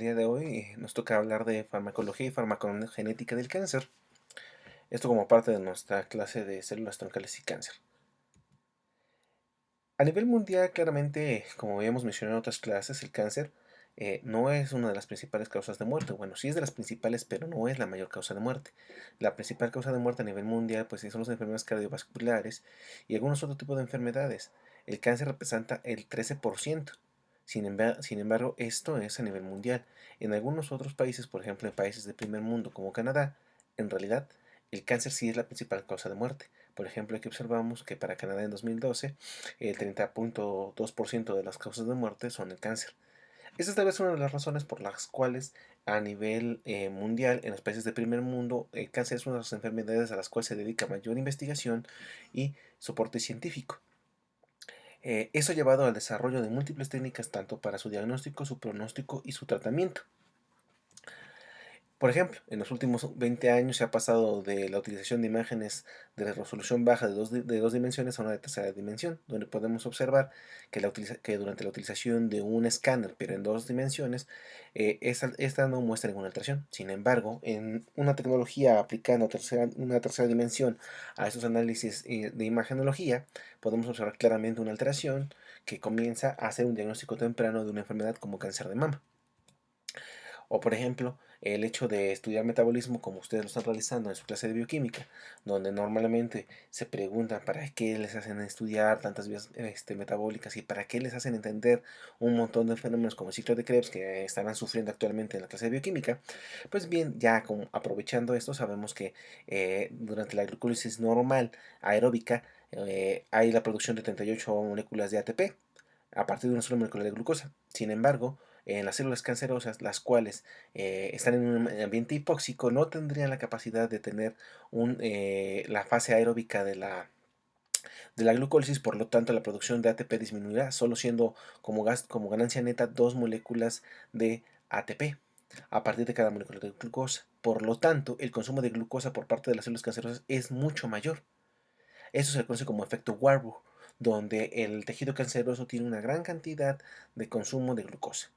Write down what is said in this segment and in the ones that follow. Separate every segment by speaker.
Speaker 1: día de hoy nos toca hablar de farmacología y farmacogenética del cáncer. Esto como parte de nuestra clase de células troncales y cáncer. A nivel mundial, claramente, como habíamos mencionado en otras clases, el cáncer no es una de las principales causas de muerte. Bueno, sí es de las principales, pero no es la mayor causa de muerte. La principal causa de muerte a nivel mundial, pues sí son las enfermedades cardiovasculares y algunos otros tipos de enfermedades. El cáncer representa el 13%. Sin embargo, esto es a nivel mundial. En algunos otros países, por ejemplo, en países de primer mundo como Canadá, en realidad el cáncer sí es la principal causa de muerte. Por ejemplo, aquí observamos que para Canadá en 2012 el 30.2% de las causas de muerte son el cáncer. Esta es tal vez una de las razones por las cuales a nivel mundial, en los países de primer mundo, el cáncer es una de las enfermedades a las cuales se dedica mayor investigación y soporte científico. Eso ha llevado al desarrollo de múltiples técnicas tanto para su diagnóstico, su pronóstico y su tratamiento. Por ejemplo, en los últimos 20 años se ha pasado de la utilización de imágenes de resolución baja de dos dimensiones a una de tercera dimensión, donde podemos observar que durante la utilización de un escáner, pero en dos dimensiones, esta no muestra ninguna alteración. Sin embargo, en una tecnología aplicando una tercera dimensión a estos análisis de imagenología, podemos observar claramente una alteración que comienza a hacer un diagnóstico temprano de una enfermedad como cáncer de mama. O por ejemplo, el hecho de estudiar metabolismo como ustedes lo están realizando en su clase de bioquímica, donde normalmente se preguntan para qué les hacen estudiar tantas vías metabólicas y para qué les hacen entender un montón de fenómenos como el ciclo de Krebs que estarán sufriendo actualmente en la clase de bioquímica. Pues bien, ya aprovechando esto, sabemos que durante la glucólisis normal aeróbica hay la producción de 38 moléculas de ATP a partir de una sola molécula de glucosa. Sin embargo, en las células cancerosas, las cuales están en un ambiente hipóxico, no tendrían la capacidad de tener la fase aeróbica de la glucólisis, por lo tanto la producción de ATP disminuirá, solo siendo como ganancia neta 2 moléculas de ATP a partir de cada molécula de glucosa. Por lo tanto, el consumo de glucosa por parte de las células cancerosas es mucho mayor. Eso se conoce como efecto Warburg, donde el tejido canceroso tiene una gran cantidad de consumo de glucosa.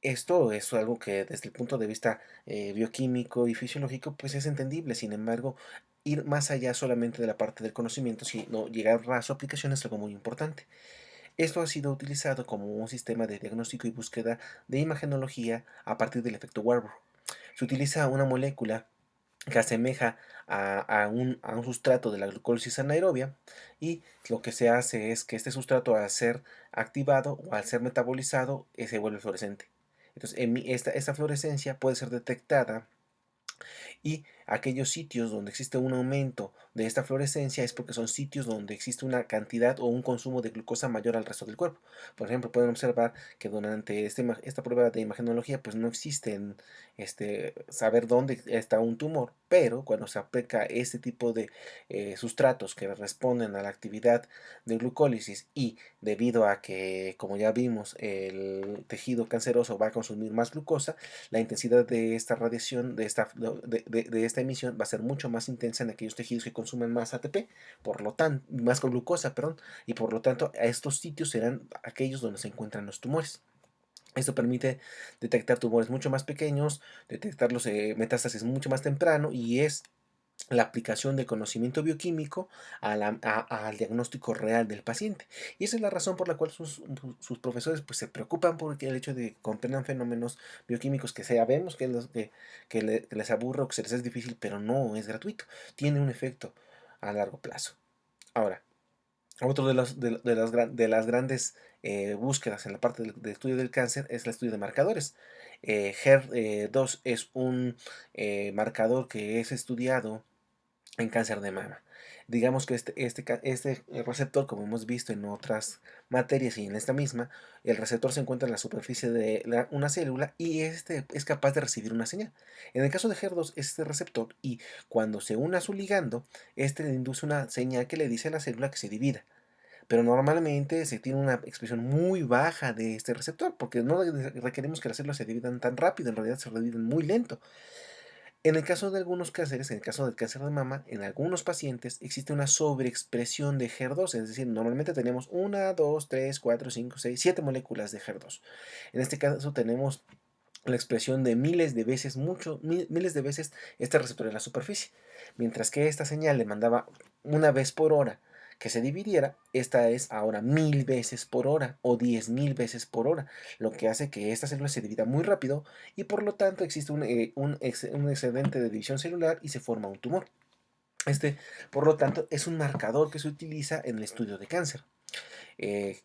Speaker 1: Esto es algo que desde el punto de vista bioquímico y fisiológico pues es entendible. Sin embargo, ir más allá solamente de la parte del conocimiento, sino llegar a su aplicación es algo muy importante. Esto ha sido utilizado como un sistema de diagnóstico y búsqueda de imagenología a partir del efecto Warburg. Se utiliza una molécula que asemeja a un sustrato de la glucólisis anaerobia, y lo que se hace es que este sustrato, al ser activado o al ser metabolizado se vuelve fluorescente. Entonces esta fluorescencia puede ser detectada, y aquellos sitios donde existe un aumento de esta fluorescencia es porque son sitios donde existe una cantidad o un consumo de glucosa mayor al resto del cuerpo. Por ejemplo, pueden observar que durante esta prueba de imagenología pues no existe saber dónde está un tumor, pero cuando se aplica este tipo de sustratos que responden a la actividad de glucólisis, y debido a que, como ya vimos, el tejido canceroso va a consumir más glucosa, la intensidad de esta radiación, de esta emisión, va a ser mucho más intensa en aquellos tejidos que consumen más ATP, por lo tanto, más glucosa, perdón, y por lo tanto, a estos sitios serán aquellos donde se encuentran los tumores. Esto permite detectar tumores mucho más pequeños, detectar los metástasis mucho más temprano, y es la aplicación del conocimiento bioquímico al diagnóstico real del paciente. Y esa es la razón por la cual sus profesores pues, se preocupan por el hecho de que comprendan fenómenos bioquímicos que sabemos que les aburre o que se les es difícil, pero no es gratuito. Tiene un efecto a largo plazo. Ahora, otro de las grandes búsquedas en la parte del estudio del cáncer es el estudio de marcadores. HER2 es un marcador que es estudiado en cáncer de mama. Digamos que este receptor, como hemos visto en otras materias y en esta misma, el receptor se encuentra en la superficie de una célula, y este es capaz de recibir una señal. En el caso de HER2 es este receptor, y cuando se une a su ligando, este le induce una señal que le dice a la célula que se divida. Pero normalmente se tiene una expresión muy baja de este receptor, porque no requerimos que las células se dividan tan rápido, en realidad se dividen muy lento. En el caso de algunos cánceres, en el caso del cáncer de mama, en algunos pacientes existe una sobreexpresión de HER2, es decir, normalmente tenemos 1, 2, 3, 4, 5, 6, 7 moléculas de HER2. En este caso tenemos la expresión de miles de veces, miles de veces este receptor en la superficie. Mientras que esta señal le mandaba una vez por hora que se dividiera, esta es ahora 1000 veces por hora o 10.000 veces por hora, lo que hace que esta célula se divida muy rápido y por lo tanto existe un excedente de división celular y se forma un tumor. Este, por lo tanto, es un marcador que se utiliza en el estudio de cáncer.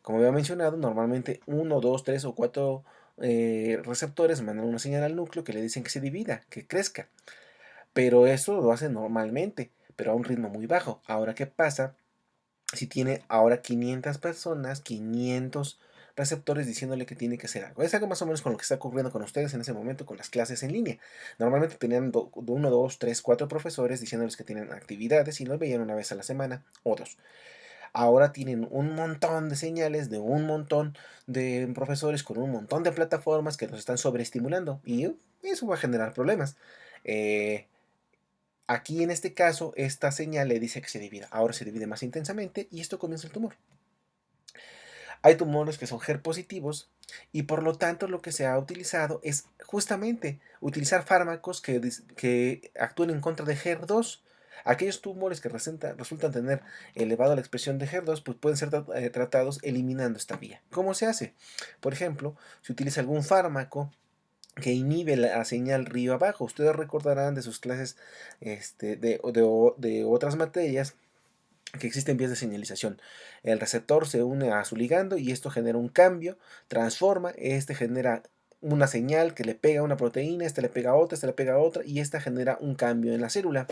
Speaker 1: Como había mencionado, normalmente uno, dos, tres o cuatro receptores mandan una señal al núcleo que le dicen que se divida, que crezca. Pero eso lo hace normalmente, pero a un ritmo muy bajo. Ahora, ¿qué pasa si tiene ahora 500 personas, 500 receptores diciéndole que tiene que hacer algo? Es algo más o menos con lo que está ocurriendo con ustedes en ese momento con las clases en línea. Normalmente tenían uno, dos, tres, cuatro profesores diciéndoles que tienen actividades y los veían una vez a la semana o dos. Ahora tienen un montón de señales de un montón de profesores con un montón de plataformas que los están sobreestimulando y eso va a generar problemas. Eh, Aquí en este caso, esta señal le dice que se divida. Ahora se divide más intensamente y esto comienza el tumor. Hay tumores que son HER positivos y por lo tanto lo que se ha utilizado es justamente utilizar fármacos que actúen en contra de HER2. Aquellos tumores que resultan tener elevada la expresión de HER2 pues pueden ser tratados eliminando esta vía. ¿Cómo se hace? Por ejemplo, se utiliza algún fármaco que inhibe la señal río abajo. Ustedes recordarán de sus clases de otras materias que existen vías de señalización. El receptor se une a su ligando y esto genera un cambio, transforma, este genera una señal que le pega a una proteína, esta le pega a otra, esta le pega a otra y esta genera un cambio en la célula.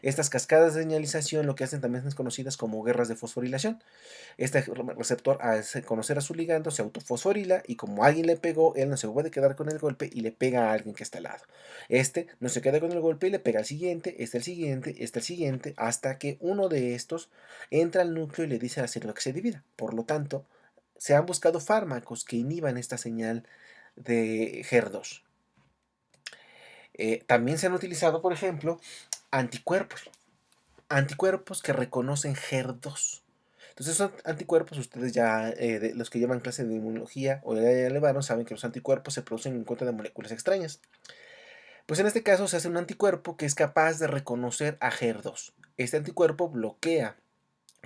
Speaker 1: Estas cascadas de señalización lo que hacen también es conocidas como guerras de fosforilación. Este receptor, al conocer a su ligando, se autofosforila y como alguien le pegó, él no se puede quedar con el golpe y le pega a alguien que está al lado. Este no se queda con el golpe y le pega al siguiente, este al siguiente, este al siguiente, hasta que uno de estos entra al núcleo y le dice a la célula que se divida. Por lo tanto, se han buscado fármacos que inhiban esta señal de HER2. También se han utilizado, por ejemplo, anticuerpos. Anticuerpos que reconocen HER2. Entonces, esos anticuerpos, ustedes ya, los que llevan clase de inmunología o ya elevaron, saben que los anticuerpos se producen en contra de moléculas extrañas. Pues en este caso se hace un anticuerpo que es capaz de reconocer a HER2. Este anticuerpo bloquea,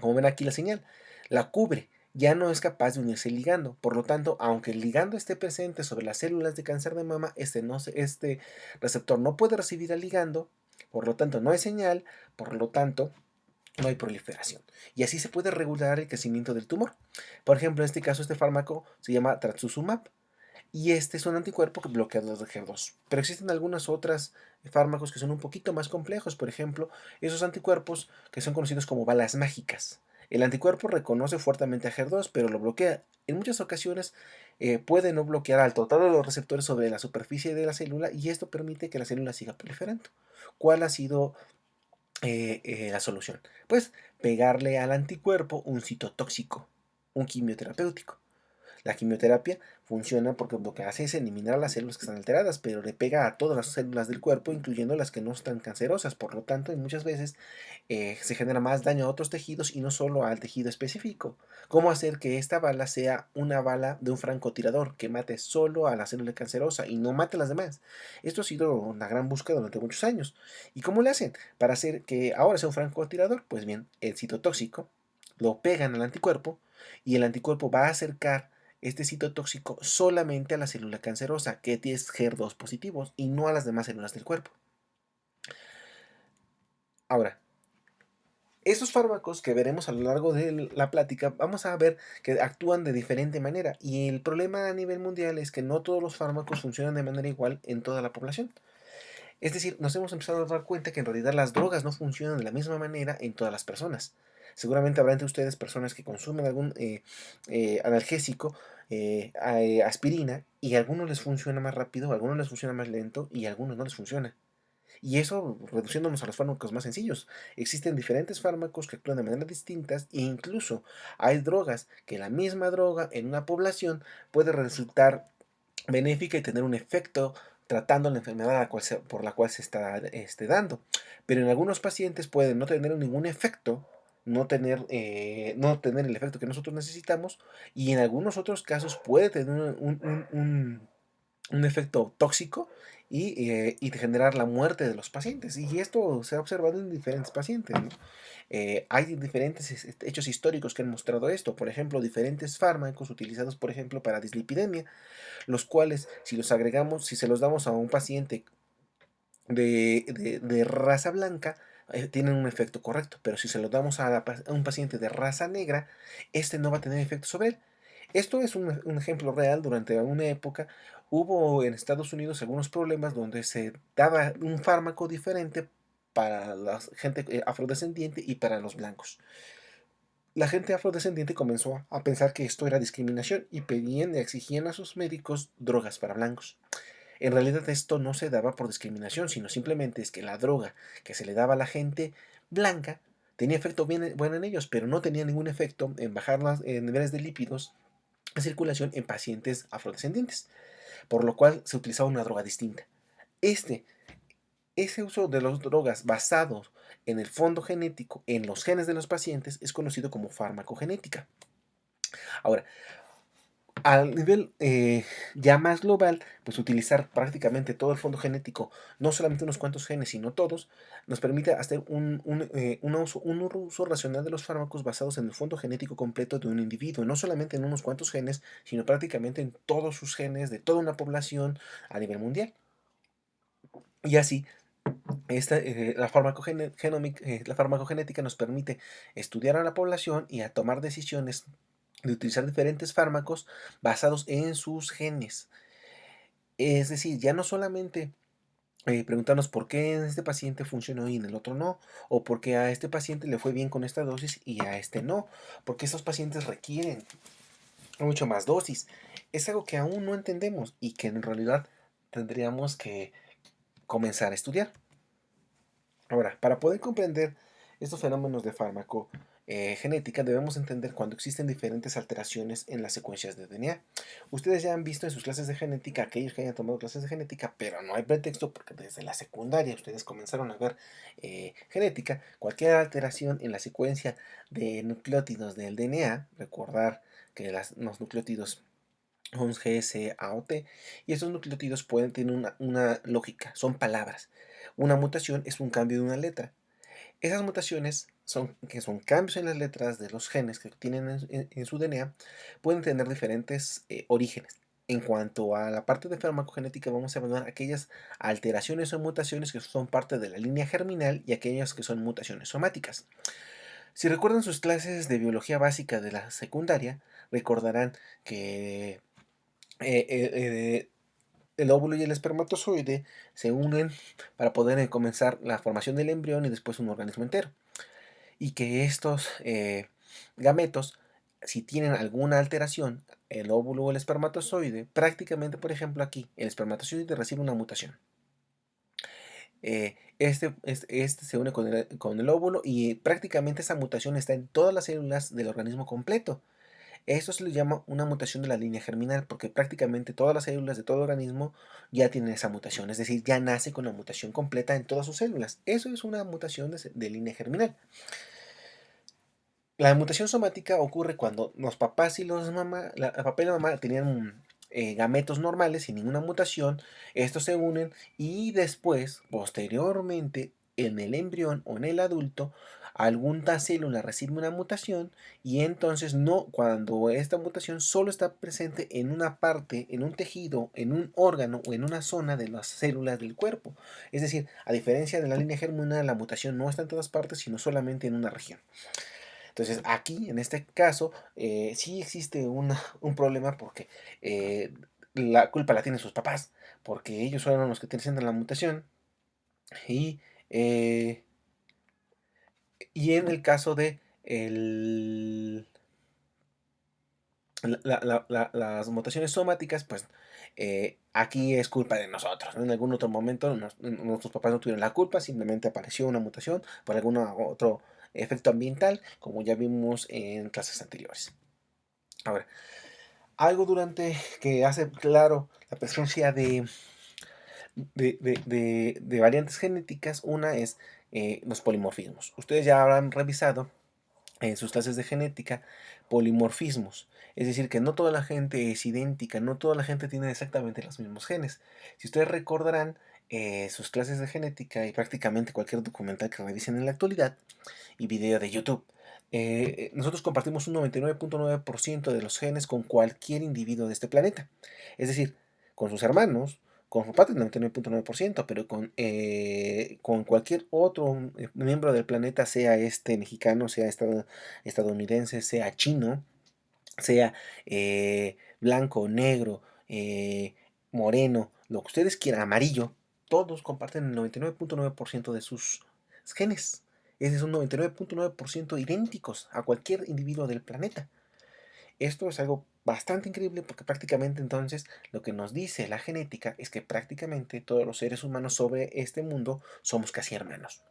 Speaker 1: como ven aquí la señal, la cubre, ya no es capaz de unirse al ligando. Por lo tanto, aunque el ligando esté presente sobre las células de cáncer de mama, este receptor no puede recibir al ligando, por lo tanto no hay señal, por lo tanto no hay proliferación. Y así se puede regular el crecimiento del tumor. Por ejemplo, en este caso, este fármaco se llama trastuzumab y este es un anticuerpo que bloquea los de HER2. Pero existen algunos otros fármacos que son un poquito más complejos. Por ejemplo, esos anticuerpos que son conocidos como balas mágicas. El anticuerpo reconoce fuertemente a HER2, pero lo bloquea. En muchas ocasiones puede no bloquear al total de los receptores sobre la superficie de la célula y esto permite que la célula siga proliferando. ¿Cuál ha sido la solución? Pues pegarle al anticuerpo un citotóxico, un quimioterapéutico. La quimioterapia funciona porque lo que hace es eliminar las células que están alteradas, pero le pega a todas las células del cuerpo, incluyendo las que no están cancerosas. Por lo tanto, y muchas veces se genera más daño a otros tejidos y no solo al tejido específico. ¿Cómo hacer que esta bala sea una bala de un francotirador que mate solo a la célula cancerosa y no mate a las demás? Esto ha sido una gran búsqueda durante muchos años. ¿Y cómo le hacen para hacer que ahora sea un francotirador? Pues bien, el citotóxico lo pegan al anticuerpo y el anticuerpo va a acercar este citotóxico solamente a la célula cancerosa, que es HER2 positivos, y no a las demás células del cuerpo. Ahora, esos fármacos que veremos a lo largo de la plática, vamos a ver que actúan de diferente manera. Y el problema a nivel mundial es que no todos los fármacos funcionan de manera igual en toda la población. Es decir, nos hemos empezado a dar cuenta que en realidad las drogas no funcionan de la misma manera en todas las personas. Seguramente habrá entre ustedes personas que consumen algún analgésico, aspirina, y a algunos les funciona más rápido, a algunos les funciona más lento y a algunos no les funciona. Y eso reduciéndonos a los fármacos más sencillos. Existen diferentes fármacos que actúan de maneras distintas e incluso hay drogas que la misma droga en una población puede resultar benéfica y tener un efecto tratando la enfermedad por la cual se está dando. Pero en algunos pacientes pueden no tener ningún efecto, no tener el efecto que nosotros necesitamos y en algunos otros casos puede tener un efecto tóxico y de generar la muerte de los pacientes. Y esto se ha observado en diferentes pacientes, ¿no? Hay diferentes hechos históricos que han mostrado esto. Por ejemplo, diferentes fármacos utilizados, por ejemplo, para dislipidemia, los cuales, si los agregamos, si se los damos a un paciente de raza blanca, tienen un efecto correcto. Pero si se los damos a un paciente de raza negra, este no va a tener efecto sobre él. Esto es un ejemplo real. Durante una época hubo en Estados Unidos algunos problemas donde se daba un fármaco diferente para la gente afrodescendiente y para los blancos. La gente afrodescendiente comenzó a pensar que esto era discriminación y pedían y exigían a sus médicos drogas para blancos. En realidad esto no se daba por discriminación, sino simplemente es que la droga que se le daba a la gente blanca tenía efecto bueno en ellos, pero no tenía ningún efecto en bajar los niveles de lípidos en circulación en pacientes afrodescendientes, por lo cual se utilizaba una droga distinta. Este, ese uso de las drogas basados en el fondo genético, en los genes de los pacientes, es conocido como farmacogenética. Ahora, al nivel ya más global, pues utilizar prácticamente todo el fondo genético, no solamente unos cuantos genes, sino todos, nos permite hacer un uso racional de los fármacos basados en el fondo genético completo de un individuo, no solamente en unos cuantos genes, sino prácticamente en todos sus genes de toda una población a nivel mundial. Y así, la farmacogenética nos permite estudiar a la población y a tomar decisiones de utilizar diferentes fármacos basados en sus genes. Es decir, ya no solamente preguntarnos por qué en este paciente funcionó y en el otro no, o por qué a este paciente le fue bien con esta dosis y a este no, porque estos pacientes requieren mucho más dosis. Es algo que aún no entendemos y que en realidad tendríamos que comenzar a estudiar. Ahora, para poder comprender estos fenómenos de genética, debemos entender cuando existen diferentes alteraciones en las secuencias de DNA. Ustedes ya han visto en sus clases de genética, aquellos que hayan tomado clases de genética, pero no hay pretexto porque desde la secundaria ustedes comenzaron a ver genética. Cualquier alteración en la secuencia de nucleótidos del DNA, recordar que los nucleótidos son G, C, A o T, y estos nucleótidos pueden tener una lógica, son palabras. Una mutación es un cambio de una letra. Esas mutaciones, que son cambios en las letras de los genes que tienen en su DNA, pueden tener diferentes orígenes. En cuanto a la parte de farmacogenética, vamos a evaluar aquellas alteraciones o mutaciones que son parte de la línea germinal y aquellas que son mutaciones somáticas. Si recuerdan sus clases de biología básica de la secundaria, recordarán que eh, eh, eh, el óvulo y el espermatozoide se unen para poder comenzar la formación del embrión y después un organismo entero. Y que estos gametos, si tienen alguna alteración, el óvulo o el espermatozoide, prácticamente, por ejemplo, aquí, el espermatozoide recibe una mutación. Este se une con el óvulo y prácticamente esa mutación está en todas las células del organismo completo. Esto se le llama una mutación de la línea germinal, porque prácticamente todas las células de todo organismo ya tienen esa mutación, es decir, ya nace con la mutación completa en todas sus células. Eso es una mutación de línea germinal. La mutación somática ocurre cuando los papás y el papá y la mamá tenían gametos normales sin ninguna mutación, estos se unen y después, posteriormente, en el embrión o en el adulto, alguna célula recibe una mutación y entonces no, cuando esta mutación solo está presente en una parte, en un tejido, en un órgano o en una zona de las células del cuerpo. Es decir, a diferencia de la línea germinal, la mutación no está en todas partes, sino solamente en una región. Entonces, aquí, en este caso, sí existe un problema porque la culpa la tienen sus papás, porque ellos fueron los que tienen la mutación. Y, eh, y en el caso de las mutaciones somáticas, pues aquí es culpa de nosotros, ¿no? En algún otro momento nuestros papás no tuvieron la culpa, simplemente apareció una mutación por algún otro efecto ambiental, como ya vimos en clases anteriores. Ahora, algo durante que hace claro la presencia de variantes genéticas, una es los polimorfismos. Ustedes ya habrán revisado en sus clases de genética polimorfismos. Es decir, que no toda la gente es idéntica, no toda la gente tiene exactamente los mismos genes. Si ustedes recordarán sus clases de genética y prácticamente cualquier documental que revisen en la actualidad y video de YouTube, nosotros compartimos un 99.9% de los genes con cualquier individuo de este planeta. Es decir, con sus hermanos, con su padre 99.9%, pero con cualquier otro miembro del planeta, sea este mexicano, sea estadounidense, sea chino, sea blanco, negro, moreno, lo que ustedes quieran, amarillo, todos comparten el 99.9% de sus genes. Ese es un 99.9% idénticos a cualquier individuo del planeta. Esto es algo bastante increíble porque prácticamente entonces lo que nos dice la genética es que prácticamente todos los seres humanos sobre este mundo somos casi hermanos.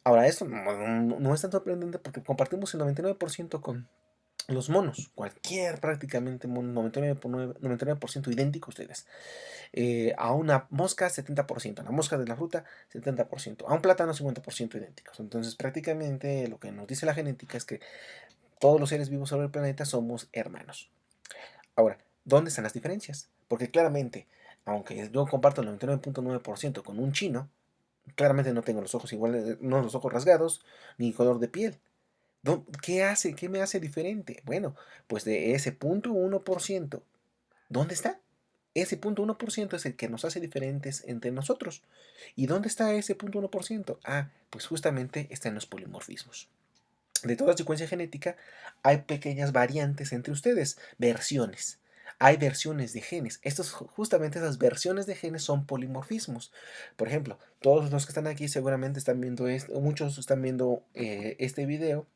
Speaker 1: Ahora, esto no es tan sorprendente porque compartimos el 99% con los monos, cualquier prácticamente mono, 99% idéntico a ustedes. A una mosca, 70%. A la mosca de la fruta, 70%. A un plátano, 50% idénticos. Entonces, prácticamente lo que nos dice la genética es que todos los seres vivos sobre el planeta somos hermanos. Ahora, ¿dónde están las diferencias? Porque claramente, aunque yo comparto el 99.9% con un chino, claramente no tengo los ojos iguales, no los ojos rasgados, ni color de piel. ¿Qué hace? ¿Qué me hace diferente? Bueno, pues de ese 0.1%, ¿dónde está? Ese 0.1% es el que nos hace diferentes entre nosotros. ¿Y dónde está ese 0.1%? Ah, pues justamente está en los polimorfismos. De toda secuencia genética hay pequeñas variantes entre ustedes, versiones. Hay versiones de genes. Justamente esas versiones de genes son polimorfismos. Por ejemplo, todos los que están aquí seguramente están viendo esto, muchos están viendo este video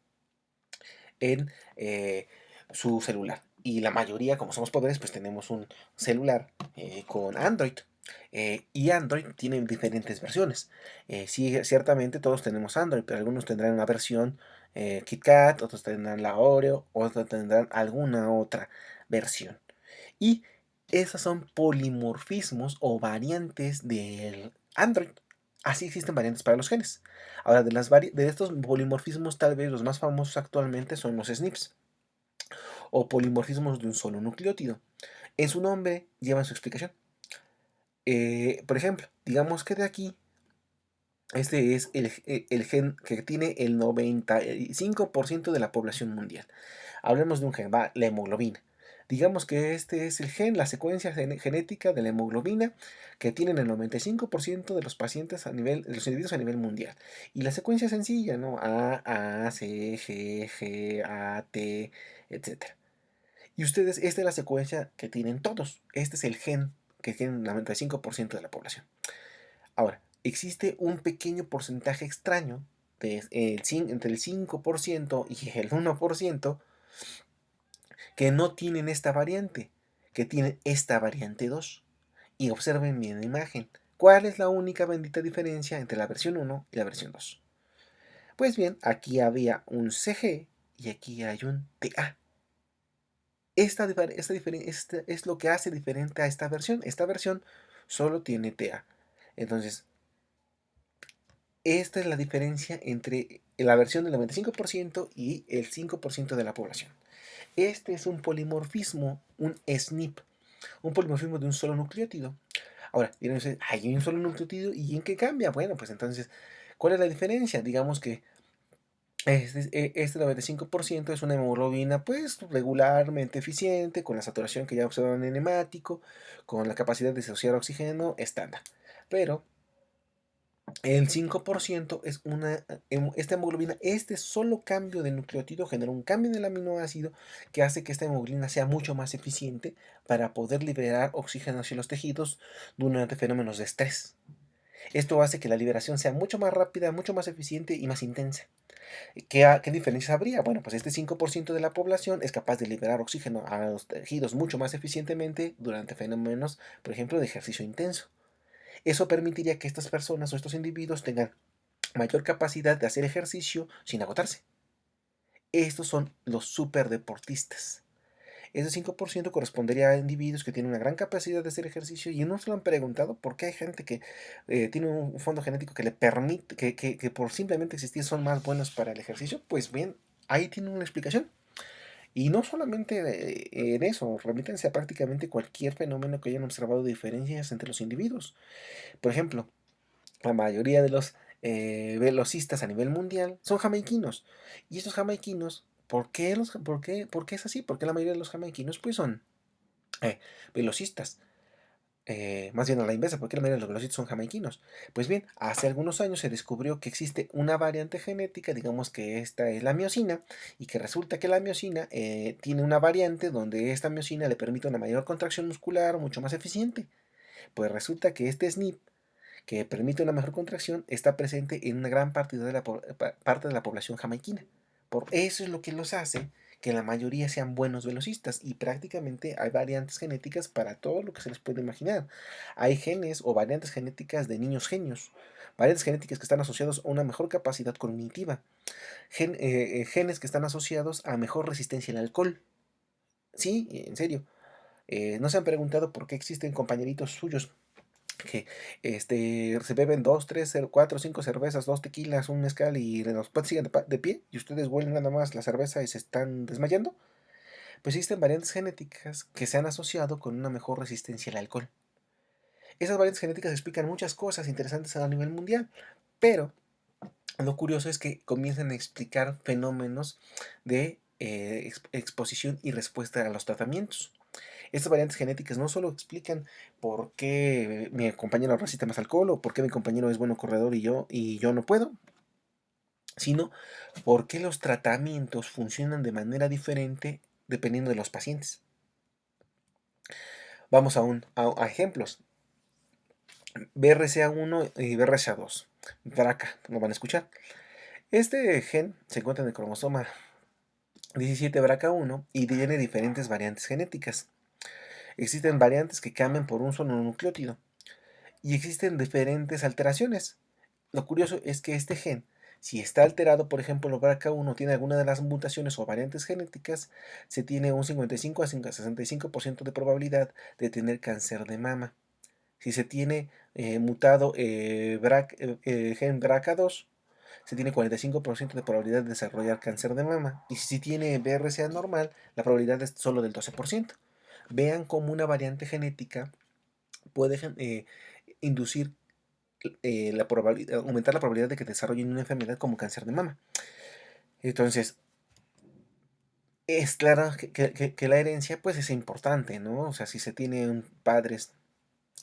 Speaker 1: en su celular. Y la mayoría, como somos pobres, pues tenemos un celular con Android. Y Android tiene diferentes versiones. Sí, ciertamente todos tenemos Android, pero algunos tendrán una versión KitKat, otros tendrán la Oreo, otros tendrán alguna otra versión. Y esas son polimorfismos o variantes del Android. Así existen variantes para los genes. Ahora, de estos polimorfismos, tal vez los más famosos actualmente son los SNPs, o polimorfismos de un solo nucleótido. En su nombre llevan su explicación. Por ejemplo, digamos que de aquí, este es el gen que tiene el 95% de la población mundial. Hablemos de un gen, va, la hemoglobina. Digamos que este es el gen, la secuencia genética de la hemoglobina que tienen el 95% de los pacientes de los individuos a nivel mundial. Y la secuencia es sencilla, ¿no? A, C, G, A, T, etc. Y ustedes, esta es la secuencia que tienen todos. Este es el gen que tiene el 95% de la población. Ahora, existe un pequeño porcentaje extraño entre el 5% y el 1% que no tienen esta variante, que tienen esta variante 2. Y observen bien la imagen. ¿Cuál es la única bendita diferencia entre la versión 1 y la versión 2? Pues bien, aquí había un CG y aquí hay un TA. Esta es lo que hace diferente a esta versión. Esta versión solo tiene TA. Entonces, esta es la diferencia entre la versión del 95% y el 5% de la población. Este es un polimorfismo, un SNP, un polimorfismo de un solo nucleótido. Ahora, dirán ustedes, hay un solo nucleótido, ¿y en qué cambia? Bueno, pues entonces, ¿cuál es la diferencia? Digamos que este 95% es una hemoglobina pues regularmente eficiente, con la saturación que ya observaron en hemático, con la capacidad de disociar oxígeno estándar. Pero el 5% es esta hemoglobina, este solo cambio de nucleótido genera un cambio en el aminoácido que hace que esta hemoglobina sea mucho más eficiente para poder liberar oxígeno hacia los tejidos durante fenómenos de estrés. Esto hace que la liberación sea mucho más rápida, mucho más eficiente y más intensa. ¿Qué diferencias habría? Bueno, pues este 5% de la población es capaz de liberar oxígeno a los tejidos mucho más eficientemente durante fenómenos, por ejemplo, de ejercicio intenso. Eso permitiría que estas personas o estos individuos tengan mayor capacidad de hacer ejercicio sin agotarse. Estos son los superdeportistas. Ese 5% correspondería a individuos que tienen una gran capacidad de hacer ejercicio y no se lo han preguntado por qué hay gente que tiene un fondo genético que le permite, que por simplemente existir son más buenos para el ejercicio. Pues bien, ahí tienen una explicación. Y no solamente en eso, remítanse a prácticamente cualquier fenómeno que hayan observado diferencias entre los individuos. Por ejemplo, la mayoría de los velocistas a nivel mundial son jamaiquinos. Y estos jamaiquinos, ¿por qué es así? Porque la mayoría de los jamaiquinos pues son velocistas. Más bien a la inversa, porque la mayoría de los velocitos son jamaiquinos. Pues bien, hace algunos años se descubrió que existe una variante genética, digamos que esta es la miosina, y que resulta que la miosina tiene una variante donde esta miosina le permite una mayor contracción muscular mucho más eficiente. Pues resulta que este SNP, que permite una mejor contracción, está presente en una gran parte de parte de la población jamaiquina. Por eso es lo que los hace que la mayoría sean buenos velocistas y prácticamente hay variantes genéticas para todo lo que se les puede imaginar. Hay genes o variantes genéticas de niños genios, variantes genéticas que están asociados a una mejor capacidad cognitiva, genes que están asociados a mejor resistencia al alcohol. Sí, en serio. ¿No se han preguntado por qué existen compañeritos suyos que se beben dos, tres, cuatro, cinco cervezas, dos tequilas, un mezcal y después siguen de pie y ustedes vuelven nada más la cerveza y se están desmayando? Pues existen variantes genéticas que se han asociado con una mejor resistencia al alcohol. Esas variantes genéticas explican muchas cosas interesantes a nivel mundial, pero lo curioso es que comienzan a explicar fenómenos de exposición y respuesta a los tratamientos. Estas variantes genéticas no solo explican por qué mi compañero resiste más alcohol o por qué mi compañero es bueno corredor y yo no puedo, sino por qué los tratamientos funcionan de manera diferente dependiendo de los pacientes. Vamos a ejemplos. BRCA1 y BRCA2. BRCA, lo van a escuchar. Este gen se encuentra en el cromosoma 17 BRCA1 y tiene diferentes variantes genéticas. Existen variantes que cambian por un solo nucleótido y existen diferentes alteraciones. Lo curioso es que este gen, si está alterado, por ejemplo, el BRCA1 tiene alguna de las mutaciones o variantes genéticas, se tiene un 55 a 65% de probabilidad de tener cáncer de mama. Si se tiene mutado gen BRCA2, se tiene 45% de probabilidad de desarrollar cáncer de mama. Y si tiene BRCA normal, la probabilidad es solo del 12%. Vean cómo una variante genética puede inducir aumentar la probabilidad de que desarrollen una enfermedad como cáncer de mama. Entonces, es claro que la herencia pues es importante, ¿no? O sea, si se tienen padres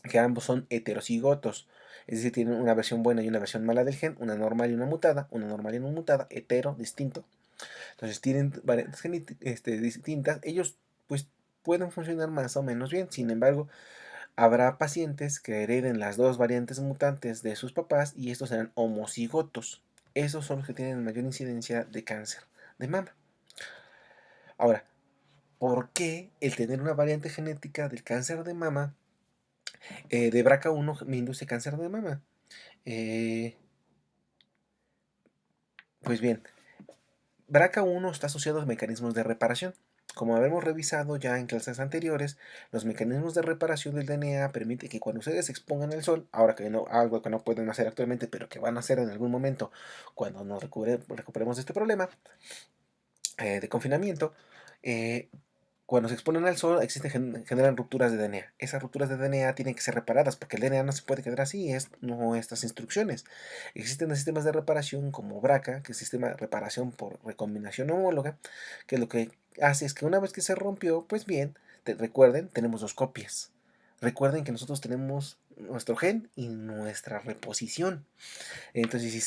Speaker 1: que ambos son heterocigotos, es decir, tienen una versión buena y una versión mala del gen, una normal y una mutada, hetero, distinto. Entonces tienen variantes distintas, ellos pues pueden funcionar más o menos bien. Sin embargo, habrá pacientes que hereden las dos variantes mutantes de sus papás y estos serán homocigotos. Esos son los que tienen mayor incidencia de cáncer de mama. Ahora, ¿por qué el tener una variante genética del cáncer de mama de BRCA1 me induce cáncer de mama? Eh, pues bien, BRCA1 está asociado a mecanismos de reparación. Como habíamos revisado ya en clases anteriores, los mecanismos de reparación del DNA permiten que cuando ustedes se expongan al sol, ahora que no, algo que no pueden hacer actualmente, pero que van a hacer en algún momento cuando nos recuperemos de este problema de confinamiento, eh, cuando se exponen al sol generan rupturas de DNA. Esas rupturas de DNA tienen que ser reparadas porque el DNA no se puede quedar así, es no estas instrucciones. Existen sistemas de reparación como BRCA, que es sistema de reparación por recombinación homóloga, que lo que hace es que una vez que se rompió, pues bien, recuerden, tenemos dos copias. Recuerden que nosotros tenemos nuestro gen y nuestra reposición. Entonces, si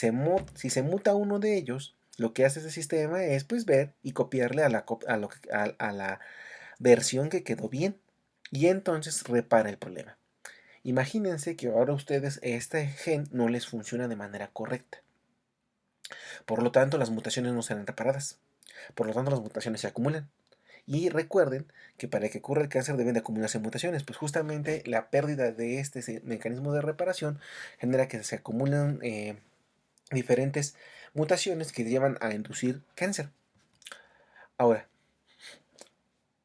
Speaker 1: se muta uno de ellos, lo que hace ese sistema es pues ver y copiarle a la versión que quedó bien y entonces repara el problema. Imagínense que ahora ustedes este gen no les funciona de manera correcta. Por lo tanto, las mutaciones no serán reparadas. Por lo tanto, las mutaciones se acumulan. Y recuerden que para que ocurra el cáncer deben de acumularse mutaciones, pues justamente la pérdida de este mecanismo de reparación genera que se acumulen diferentes mutaciones que llevan a inducir cáncer. Ahora,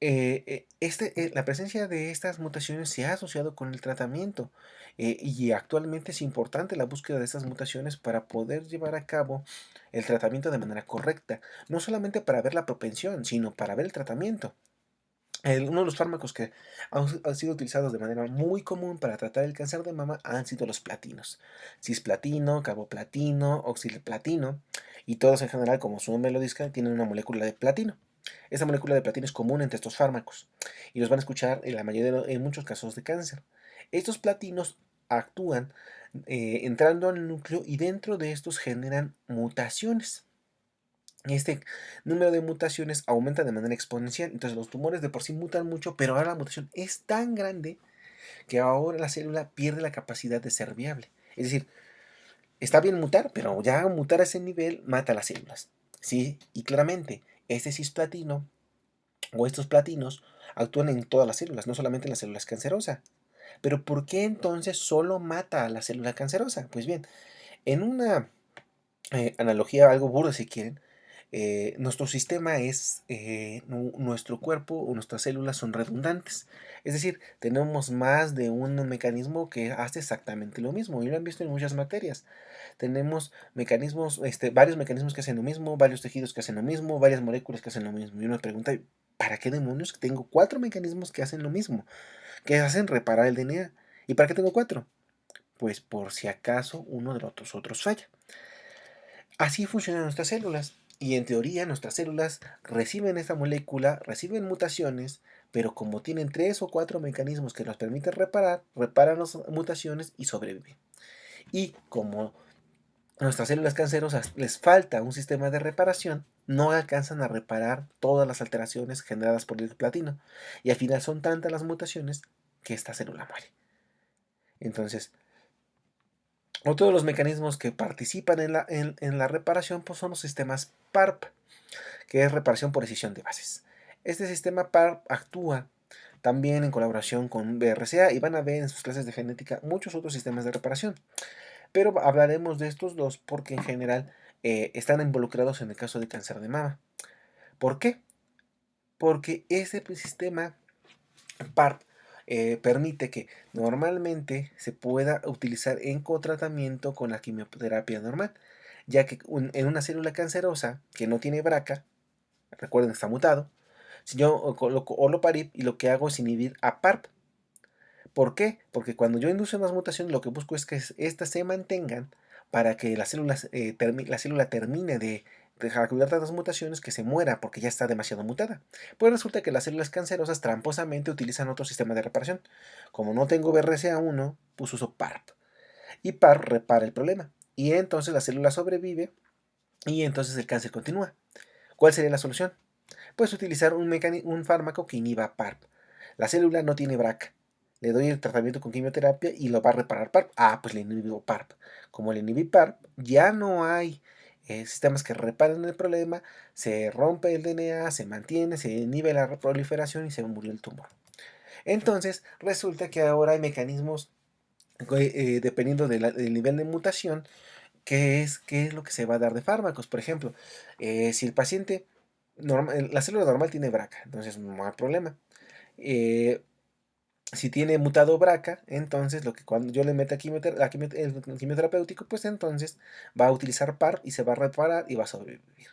Speaker 1: la presencia de estas mutaciones se ha asociado con el tratamiento, y actualmente es importante la búsqueda de estas mutaciones para poder llevar a cabo el tratamiento de manera correcta, no solamente para ver la propensión, sino para ver el tratamiento. Uno de los fármacos que han sido utilizados de manera muy común para tratar el cáncer de mama han sido los platinos. Cisplatino, carboplatino, oxaliplatino, y todos en general, como su nombre lo dice, tienen una molécula de platino. Esta molécula de platino es común entre estos fármacos y los van a escuchar en la mayoría en muchos casos de cáncer. Estos platinos actúan entrando al núcleo y dentro de estos generan mutaciones. Este número de mutaciones aumenta de manera exponencial. Entonces los tumores de por sí mutan mucho, pero ahora la mutación es tan grande que ahora la célula pierde la capacidad de ser viable. Es decir, está bien mutar, pero ya mutar a ese nivel mata a las células. Sí, y claramente este cisplatino o estos platinos actúan en todas las células, no solamente en las células cancerosas. Pero ¿por qué entonces solo mata a la célula cancerosa? Pues bien, en una analogía algo burda si quieren, nuestro sistema es, nuestro cuerpo o nuestras células son redundantes. Es decir, tenemos más de un mecanismo que hace exactamente lo mismo, y lo han visto en muchas materias. Tenemos mecanismos, varios mecanismos que hacen lo mismo, varios tejidos que hacen lo mismo, varias moléculas que hacen lo mismo. Y uno pregunta, ¿para qué demonios tengo 4 mecanismos que hacen lo mismo? Que hacen reparar el DNA. ¿Y para qué tengo 4? Pues por si acaso uno de los otros falla. Así funcionan nuestras células. Y en teoría nuestras células reciben esta molécula, reciben mutaciones, pero como tienen 3 o 4 mecanismos que nos permiten reparar, reparan las mutaciones y sobreviven. Y como a nuestras células cancerosas les falta un sistema de reparación, no alcanzan a reparar todas las alteraciones generadas por el platino. Y al final son tantas las mutaciones que esta célula muere. Entonces, otro de los mecanismos que participan en la reparación pues son los sistemas PARP, que es reparación por escisión de bases. Este sistema PARP actúa también en colaboración con BRCA y van a ver en sus clases de genética muchos otros sistemas de reparación. Pero hablaremos de estos dos porque en general están involucrados en el caso de cáncer de mama. ¿Por qué? Porque ese sistema PARP permite que normalmente se pueda utilizar en cotratamiento con la quimioterapia normal, ya que en una célula cancerosa que no tiene BRCA, recuerden está mutado, si yo coloco olaparib y lo que hago es inhibir a PARP. ¿Por qué? Porque cuando yo induzco unas mutaciones lo que busco es que estas se mantengan para que la la célula termine de dejar cubiertas las mutaciones, que se muera porque ya está demasiado mutada. Pues resulta que las células cancerosas tramposamente utilizan otro sistema de reparación. Como no tengo BRCA1, pues uso PARP. Y PARP repara el problema. Y entonces la célula sobrevive y entonces el cáncer continúa. ¿Cuál sería la solución? Pues utilizar un fármaco que inhiba PARP. La célula no tiene BRCA. Le doy el tratamiento con quimioterapia y lo va a reparar PARP. Ah, pues le inhibo PARP. Como le inhibí PARP, ya no hay sistemas que reparen el problema, se rompe el DNA, se mantiene, se inhibe la proliferación y se murió el tumor. Entonces, resulta que ahora hay mecanismos, dependiendo del nivel de mutación, qué es lo que se va a dar de fármacos. Por ejemplo, si el paciente, la célula normal tiene BRCA, entonces no hay problema. Si tiene mutado BRCA, entonces lo que cuando yo le meta el quimioterapéutico, pues entonces va a utilizar PARP y se va a reparar y va a sobrevivir.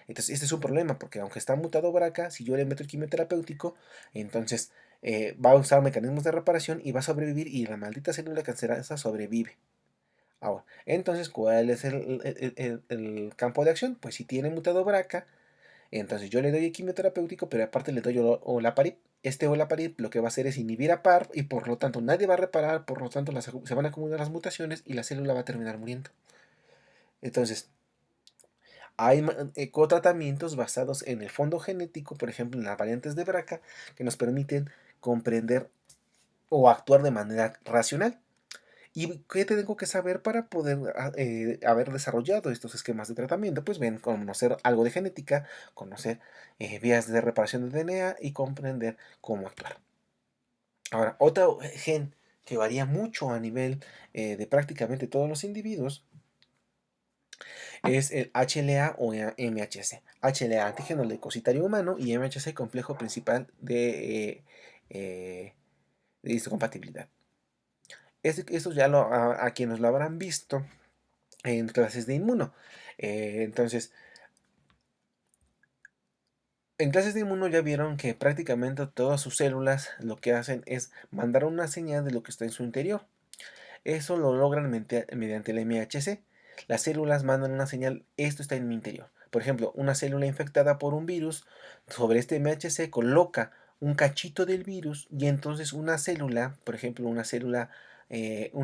Speaker 1: Entonces, este es un problema, porque aunque está mutado BRCA, si yo le meto el quimioterapéutico, entonces va a usar mecanismos de reparación y va a sobrevivir y la maldita célula cancerosa sobrevive. Ahora, entonces, ¿cuál es el campo de acción? Pues si tiene mutado BRCA, entonces yo le doy el quimioterapéutico, pero aparte le doy olaparib. Este olaparib lo que va a hacer es inhibir a PARP y por lo tanto nadie va a reparar, por lo tanto se van a acumular las mutaciones y la célula va a terminar muriendo. Entonces, hay cotratamientos basados en el fondo genético, por ejemplo en las variantes de BRCA, que nos permiten comprender o actuar de manera racional. ¿Y qué tengo que saber para poder haber desarrollado estos esquemas de tratamiento? Pues bien, conocer algo de genética, conocer vías de reparación de DNA y comprender cómo actuar. Ahora, otro gen que varía mucho a nivel de prácticamente todos los individuos es el HLA o MHC. HLA, antígeno leucocitario humano, y MHC, complejo principal de histocompatibilidad. Esto ya a quienes lo habrán visto en clases de inmuno. Entonces, en clases de inmuno ya vieron que prácticamente todas sus células lo que hacen es mandar una señal de lo que está en su interior. Eso lo logran mediante el MHC. Las células mandan una señal, esto está en mi interior. Por ejemplo, una célula infectada por un virus, sobre este MHC coloca un cachito del virus, y entonces una célula, por ejemplo, un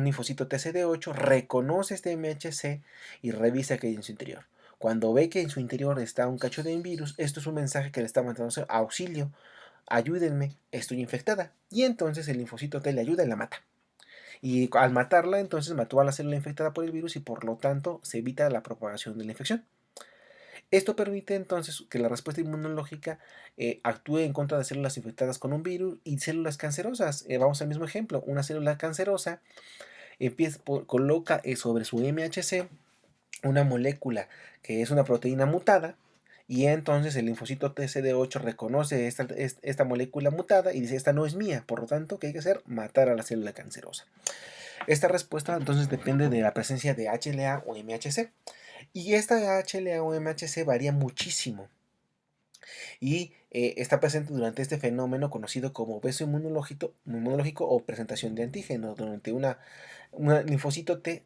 Speaker 1: linfocito TCD8, reconoce este MHC y revisa qué hay en su interior. Cuando ve que en su interior está un cacho de virus, esto es un mensaje que le está mandando auxilio, ayúdenme, estoy infectada. Y entonces el linfocito T le ayuda y la mata. Y al matarla, entonces mató a la célula infectada por el virus, y por lo tanto se evita la propagación de la infección. Esto permite entonces que la respuesta inmunológica actúe en contra de células infectadas con un virus y células cancerosas. Vamos al mismo ejemplo. Una célula cancerosa coloca sobre su MHC una molécula que es una proteína mutada, y entonces el linfocito TCD8 reconoce esta molécula mutada y dice: esta no es mía, por lo tanto, ¿qué hay que hacer? Matar a la célula cancerosa. Esta respuesta entonces depende de la presencia de HLA o MHC. Y esta HLA o MHC varía muchísimo, y está presente durante este fenómeno conocido como beso inmunológico o presentación de antígeno. Durante un linfocito T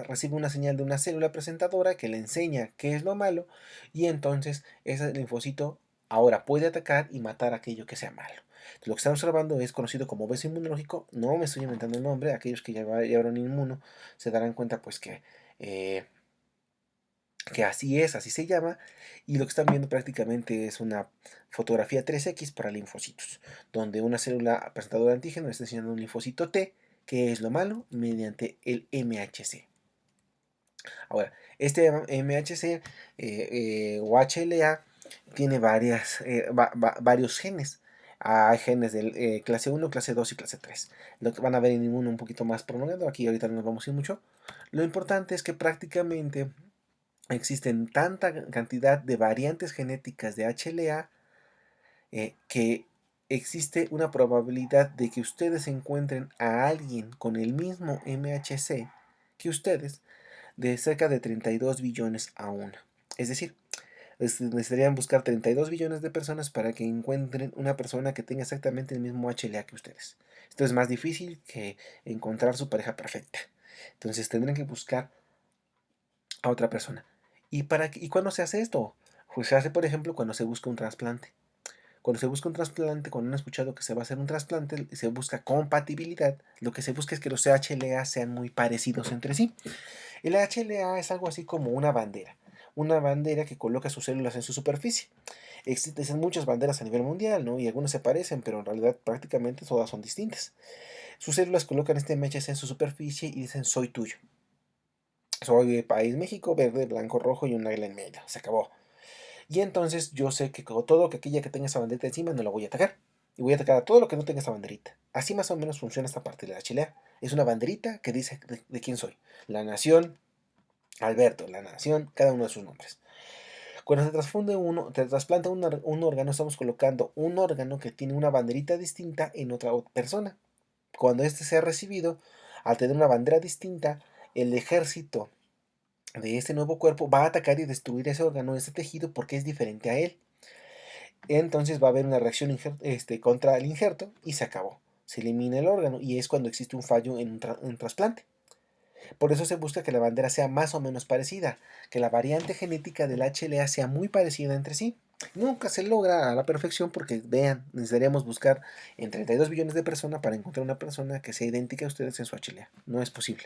Speaker 1: recibe una señal de una célula presentadora que le enseña qué es lo malo, y entonces ese linfocito ahora puede atacar y matar aquello que sea malo. Lo que están observando es conocido como beso inmunológico. No me estoy inventando el nombre, aquellos que ya llevaron inmuno se darán cuenta pues eh, que así es, así se llama, y lo que están viendo prácticamente es una fotografía 3X para linfocitos, donde una célula presentadora de antígeno está enseñando un linfocito T, que es lo malo, mediante el MHC. Ahora, este MHC o HLA tiene varios genes. Hay genes de clase 1, clase 2 y clase 3. Lo que van a ver en inmuno un poquito más prolongado, aquí ahorita no nos vamos a ir mucho. Lo importante es que prácticamente existen tanta cantidad de variantes genéticas de HLA que existe una probabilidad de que ustedes encuentren a alguien con el mismo MHC que ustedes, de cerca de 32 billones a 1. Es decir, necesitarían buscar 32 billones de personas para que encuentren una persona que tenga exactamente el mismo HLA que ustedes. Esto es más difícil que encontrar su pareja perfecta. Entonces tendrán que buscar a otra persona. ¿Y cuándo se hace esto? Pues se hace, por ejemplo, cuando se busca un trasplante. Cuando se busca un trasplante, cuando han escuchado que se va a hacer un trasplante, se busca compatibilidad. Lo que se busca es que los HLA sean muy parecidos entre sí. El HLA es algo así como una bandera. Una bandera que coloca sus células en su superficie. Existen muchas banderas a nivel mundial, ¿no? Y algunas se parecen, pero en realidad prácticamente todas son distintas. Sus células colocan este MHC en su superficie y dicen: soy tuyo. Soy de país México, verde, blanco, rojo y un águila en medio. Se acabó. Y entonces yo sé que todo que aquella que tenga esa banderita encima no la voy a atacar. Y voy a atacar a todo lo que no tenga esa banderita. Así más o menos funciona esta parte de la HLA. Es una banderita que dice de quién soy. La nación Alberto, la nación, cada uno de sus nombres. Cuando te trasplanta un órgano, estamos colocando un órgano que tiene una banderita distinta en otra persona. Cuando este sea recibido, al tener una bandera distinta, el ejército de este nuevo cuerpo va a atacar y destruir ese órgano, ese tejido, porque es diferente a él. Entonces va a haber una reacción contra el injerto y se acabó. Se elimina el órgano, y es cuando existe un fallo en un trasplante. Por eso se busca que la bandera sea más o menos parecida, que la variante genética del HLA sea muy parecida entre sí. Nunca se logra a la perfección porque, vean, necesitaríamos buscar en 32 billones de personas para encontrar una persona que sea idéntica a ustedes en su HLA. No es posible.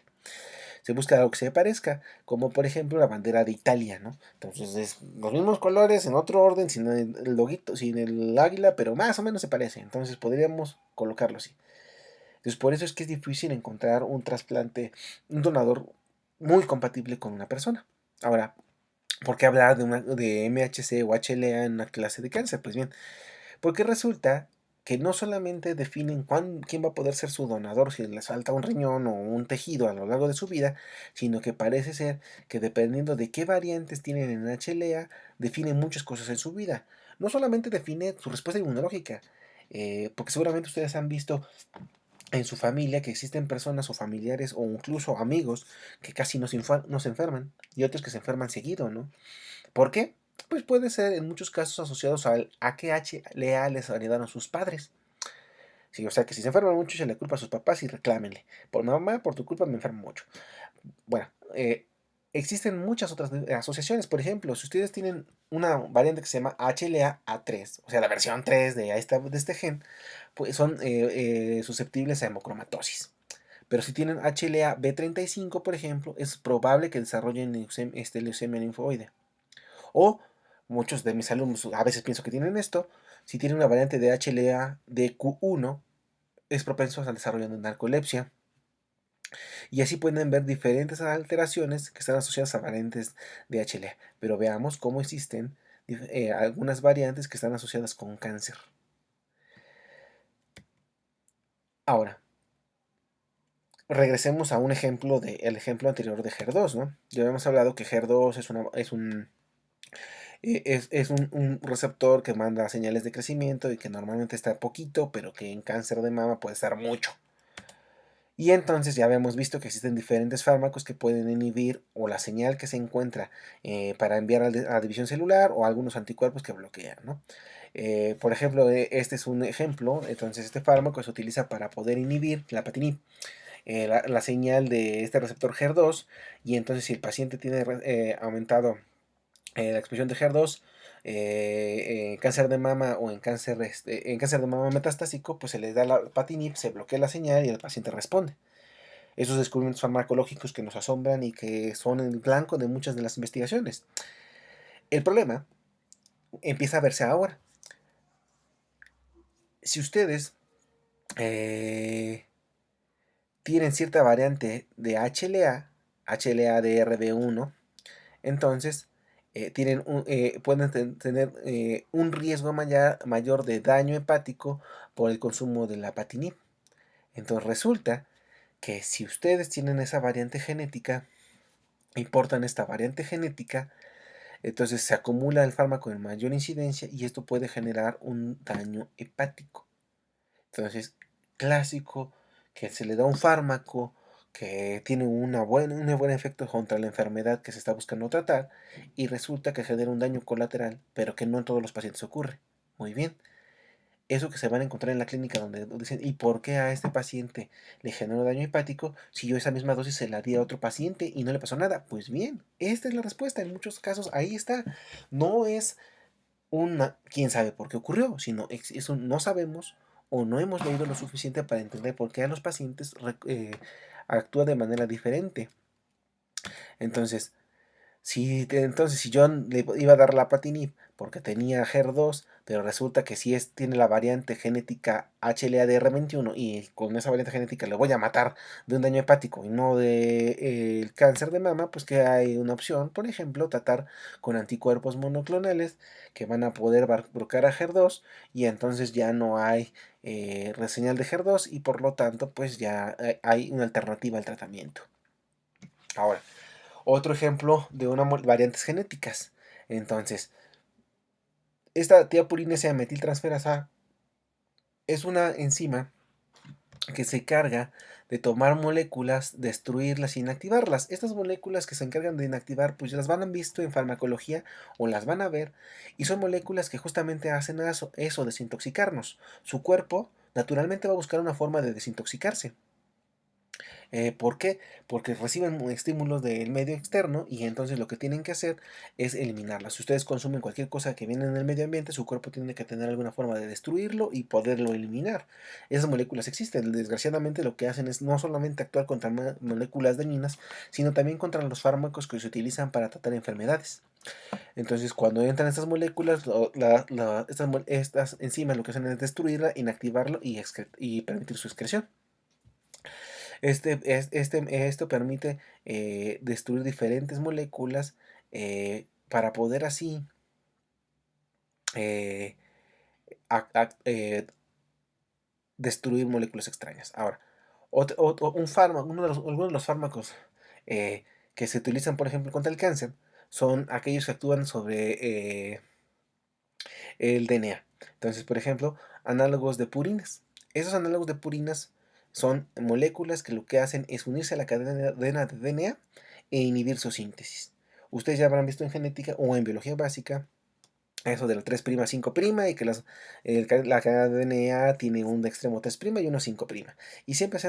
Speaker 1: Se busca algo que se parezca, como por ejemplo la bandera de Italia, ¿no? Entonces es los mismos colores, en otro orden, sin el loguito, sin el águila, pero más o menos se parece. Entonces podríamos colocarlo así. Entonces por eso es que es difícil encontrar un trasplante, un donador muy compatible con una persona. Ahora, ¿por qué hablar de MHC o HLA en una clase de cáncer? Pues bien, porque resulta que no solamente definen quién va a poder ser su donador si les falta un riñón o un tejido a lo largo de su vida, sino que parece ser que dependiendo de qué variantes tienen en HLA, definen muchas cosas en su vida. No solamente define su respuesta inmunológica, porque seguramente ustedes han visto en su familia que existen personas o familiares o incluso amigos que casi no se enferman y otros que se enferman seguido, ¿no? ¿Por qué? Pues puede ser en muchos casos asociados al AKH les heredaron sus padres. Sí, o sea que si se enferman mucho, se le culpa a sus papás y reclámenle. Por mamá, por tu culpa me enfermo mucho. Bueno, existen muchas otras asociaciones. Por ejemplo, si ustedes tienen una variante que se llama HLA-A3, o sea, la versión 3 de este gen, pues son susceptibles a hemocromatosis. Pero si tienen HLA-B35, por ejemplo, es probable que desarrollen leucemia linfoide. O muchos de mis alumnos a veces pienso que tienen esto. Si tienen una variante de HLA-DQ1, es propenso al desarrollo de narcolepsia. Y así pueden ver diferentes alteraciones que están asociadas a variantes de HLA. Pero veamos cómo existen algunas variantes que están asociadas con cáncer. Ahora, regresemos a un ejemplo el ejemplo anterior de HER2, ¿no? Ya habíamos hablado que HER2 es un receptor que manda señales de crecimiento y que normalmente está poquito, pero que en cáncer de mama puede estar mucho. Y entonces ya habíamos visto que existen diferentes fármacos que pueden inhibir o la señal que se encuentra para enviar a división celular o algunos anticuerpos que bloquean, ¿no? Por ejemplo, este es un ejemplo. Entonces este fármaco se utiliza para poder inhibir la patinib, la señal de este receptor HER2, y entonces si el paciente tiene aumentado la expresión de HER2 en cáncer de mama o en cáncer de mama metastásico, pues se le da la patinib, se bloquea la señal y el paciente responde. Esos descubrimientos farmacológicos que nos asombran y que son el blanco de muchas de las investigaciones. El problema empieza a verse ahora. Si ustedes tienen cierta variante de HLA-DRB1, entonces pueden tener un riesgo mayor de daño hepático por el consumo de la patinib. Entonces resulta que si ustedes tienen esa variante genética, importan esta variante genética, entonces se acumula el fármaco en mayor incidencia y esto puede generar un daño hepático. Entonces, clásico que se le da un fármaco que tiene un buen efecto contra la enfermedad que se está buscando tratar y resulta que genera un daño colateral, pero que no en todos los pacientes ocurre. Muy bien. Eso que se van a encontrar en la clínica donde dicen, ¿y por qué a este paciente le generó daño hepático si yo esa misma dosis se la di a otro paciente y no le pasó nada? Pues bien, esta es la respuesta. En muchos casos ahí está. No es quién sabe por qué ocurrió, sino eso no sabemos o no hemos leído lo suficiente para entender por qué a los pacientes actúa de manera diferente. Entonces, si yo le iba a dar la patinib porque tenía HER2, pero resulta que si tiene la variante genética HLA-DR21 y con esa variante genética le voy a matar de un daño hepático y no de el cáncer de mama, pues que hay una opción, por ejemplo, tratar con anticuerpos monoclonales que van a poder bloquear a HER2 y entonces ya no hay reseñal de HER2 y por lo tanto pues ya hay una alternativa al tratamiento. Ahora, otro ejemplo de variantes genéticas. Entonces, esta tiapurinasa metiltransferasa es una enzima que se encarga de tomar moléculas, destruirlas e inactivarlas. Estas moléculas que se encargan de inactivar, pues las van a visto en farmacología o las van a ver, y son moléculas que justamente hacen eso, desintoxicarnos. Su cuerpo naturalmente va a buscar una forma de desintoxicarse. ¿Por qué? Porque reciben estímulos del medio externo y entonces lo que tienen que hacer es eliminarlas. Si ustedes consumen cualquier cosa que viene en el medio ambiente, su cuerpo tiene que tener alguna forma de destruirlo y poderlo eliminar. Esas moléculas existen. Desgraciadamente lo que hacen es no solamente actuar contra moléculas dañinas, sino también contra los fármacos que se utilizan para tratar enfermedades. Entonces, cuando entran estas moléculas, estas enzimas lo que hacen es destruirla, inactivarlo y permitir su excreción. Esto permite destruir diferentes moléculas para poder así eh, destruir moléculas extrañas. Ahora, un fármaco, algunos de los fármacos eh, que se utilizan, por ejemplo, contra el cáncer, son aquellos que actúan sobre el DNA. Entonces, por ejemplo, análogos de purinas. Esos análogos de purinas son moléculas que lo que hacen es unirse a la cadena de DNA e inhibir su síntesis. Ustedes ya habrán visto en genética o en biología básica eso de la 3' 5' y que la cadena de DNA tiene un extremo 3' y uno 5'. Y siempre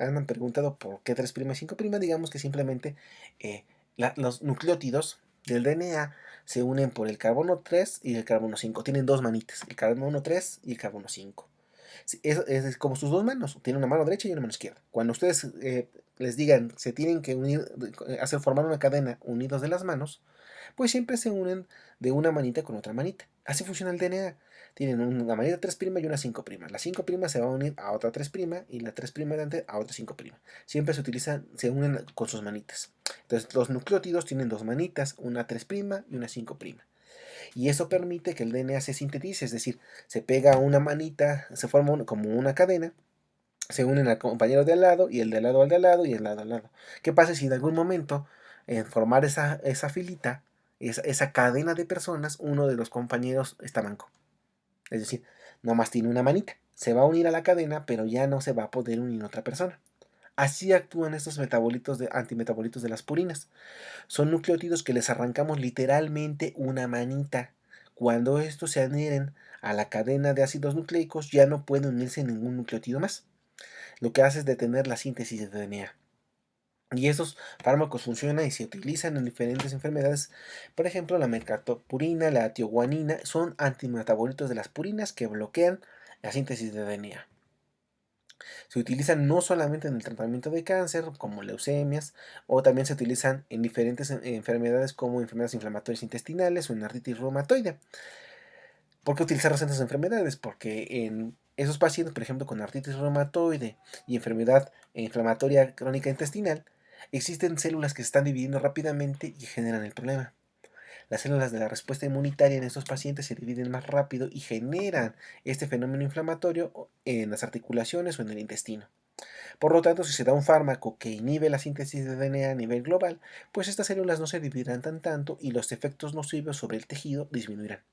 Speaker 1: han preguntado por qué 3' y 5'. Digamos que simplemente eh, los nucleótidos del DNA se unen por el carbono 3 y el carbono 5. Tienen dos manitas, el carbono 3 y el carbono 5. Sí, es como sus dos manos, tiene una mano derecha y una mano izquierda. Cuando ustedes les digan se tienen que unir, formar una cadena unidos de las manos, pues siempre se unen de una manita con otra manita. Así funciona el DNA. Tienen una manita 3' y una 5'. La 5' se va a unir a otra 3' y la 3' de antes a otra 5'. Siempre se unen con sus manitas. Entonces los nucleótidos tienen dos manitas, una 3' y una 5'. Y eso permite que el DNA se sintetice, es decir, se pega a una manita, se forma como una cadena, se unen al compañero de al lado y el de al lado al de al lado y el lado al lado. ¿Qué pasa si en algún momento en formar esa filita, esa cadena de personas, uno de los compañeros está manco? Es decir, nomás tiene una manita. Se va a unir a la cadena, pero ya no se va a poder unir a otra persona. Así actúan estos antimetabolitos de las purinas. Son nucleótidos que les arrancamos literalmente una manita. Cuando estos se adhieren a la cadena de ácidos nucleicos, ya no puede unirse ningún nucleótido más. Lo que hace es detener la síntesis de DNA. Y estos fármacos funcionan y se utilizan en diferentes enfermedades. Por ejemplo, la mercaptopurina, la tioguanina, son antimetabolitos de las purinas que bloquean la síntesis de DNA. Se utilizan no solamente en el tratamiento de cáncer, como leucemias, o también se utilizan en diferentes enfermedades como enfermedades inflamatorias intestinales o en artritis reumatoide. ¿Por qué utilizar estas enfermedades? Porque en esos pacientes, por ejemplo, con artritis reumatoide y enfermedad inflamatoria crónica intestinal, existen células que se están dividiendo rápidamente y generan el problema. Las células de la respuesta inmunitaria en estos pacientes se dividen más rápido y generan este fenómeno inflamatorio en las articulaciones o en el intestino. Por lo tanto, si se da un fármaco que inhibe la síntesis de DNA a nivel global, pues estas células no se dividirán tanto y los efectos nocivos sobre el tejido disminuirán.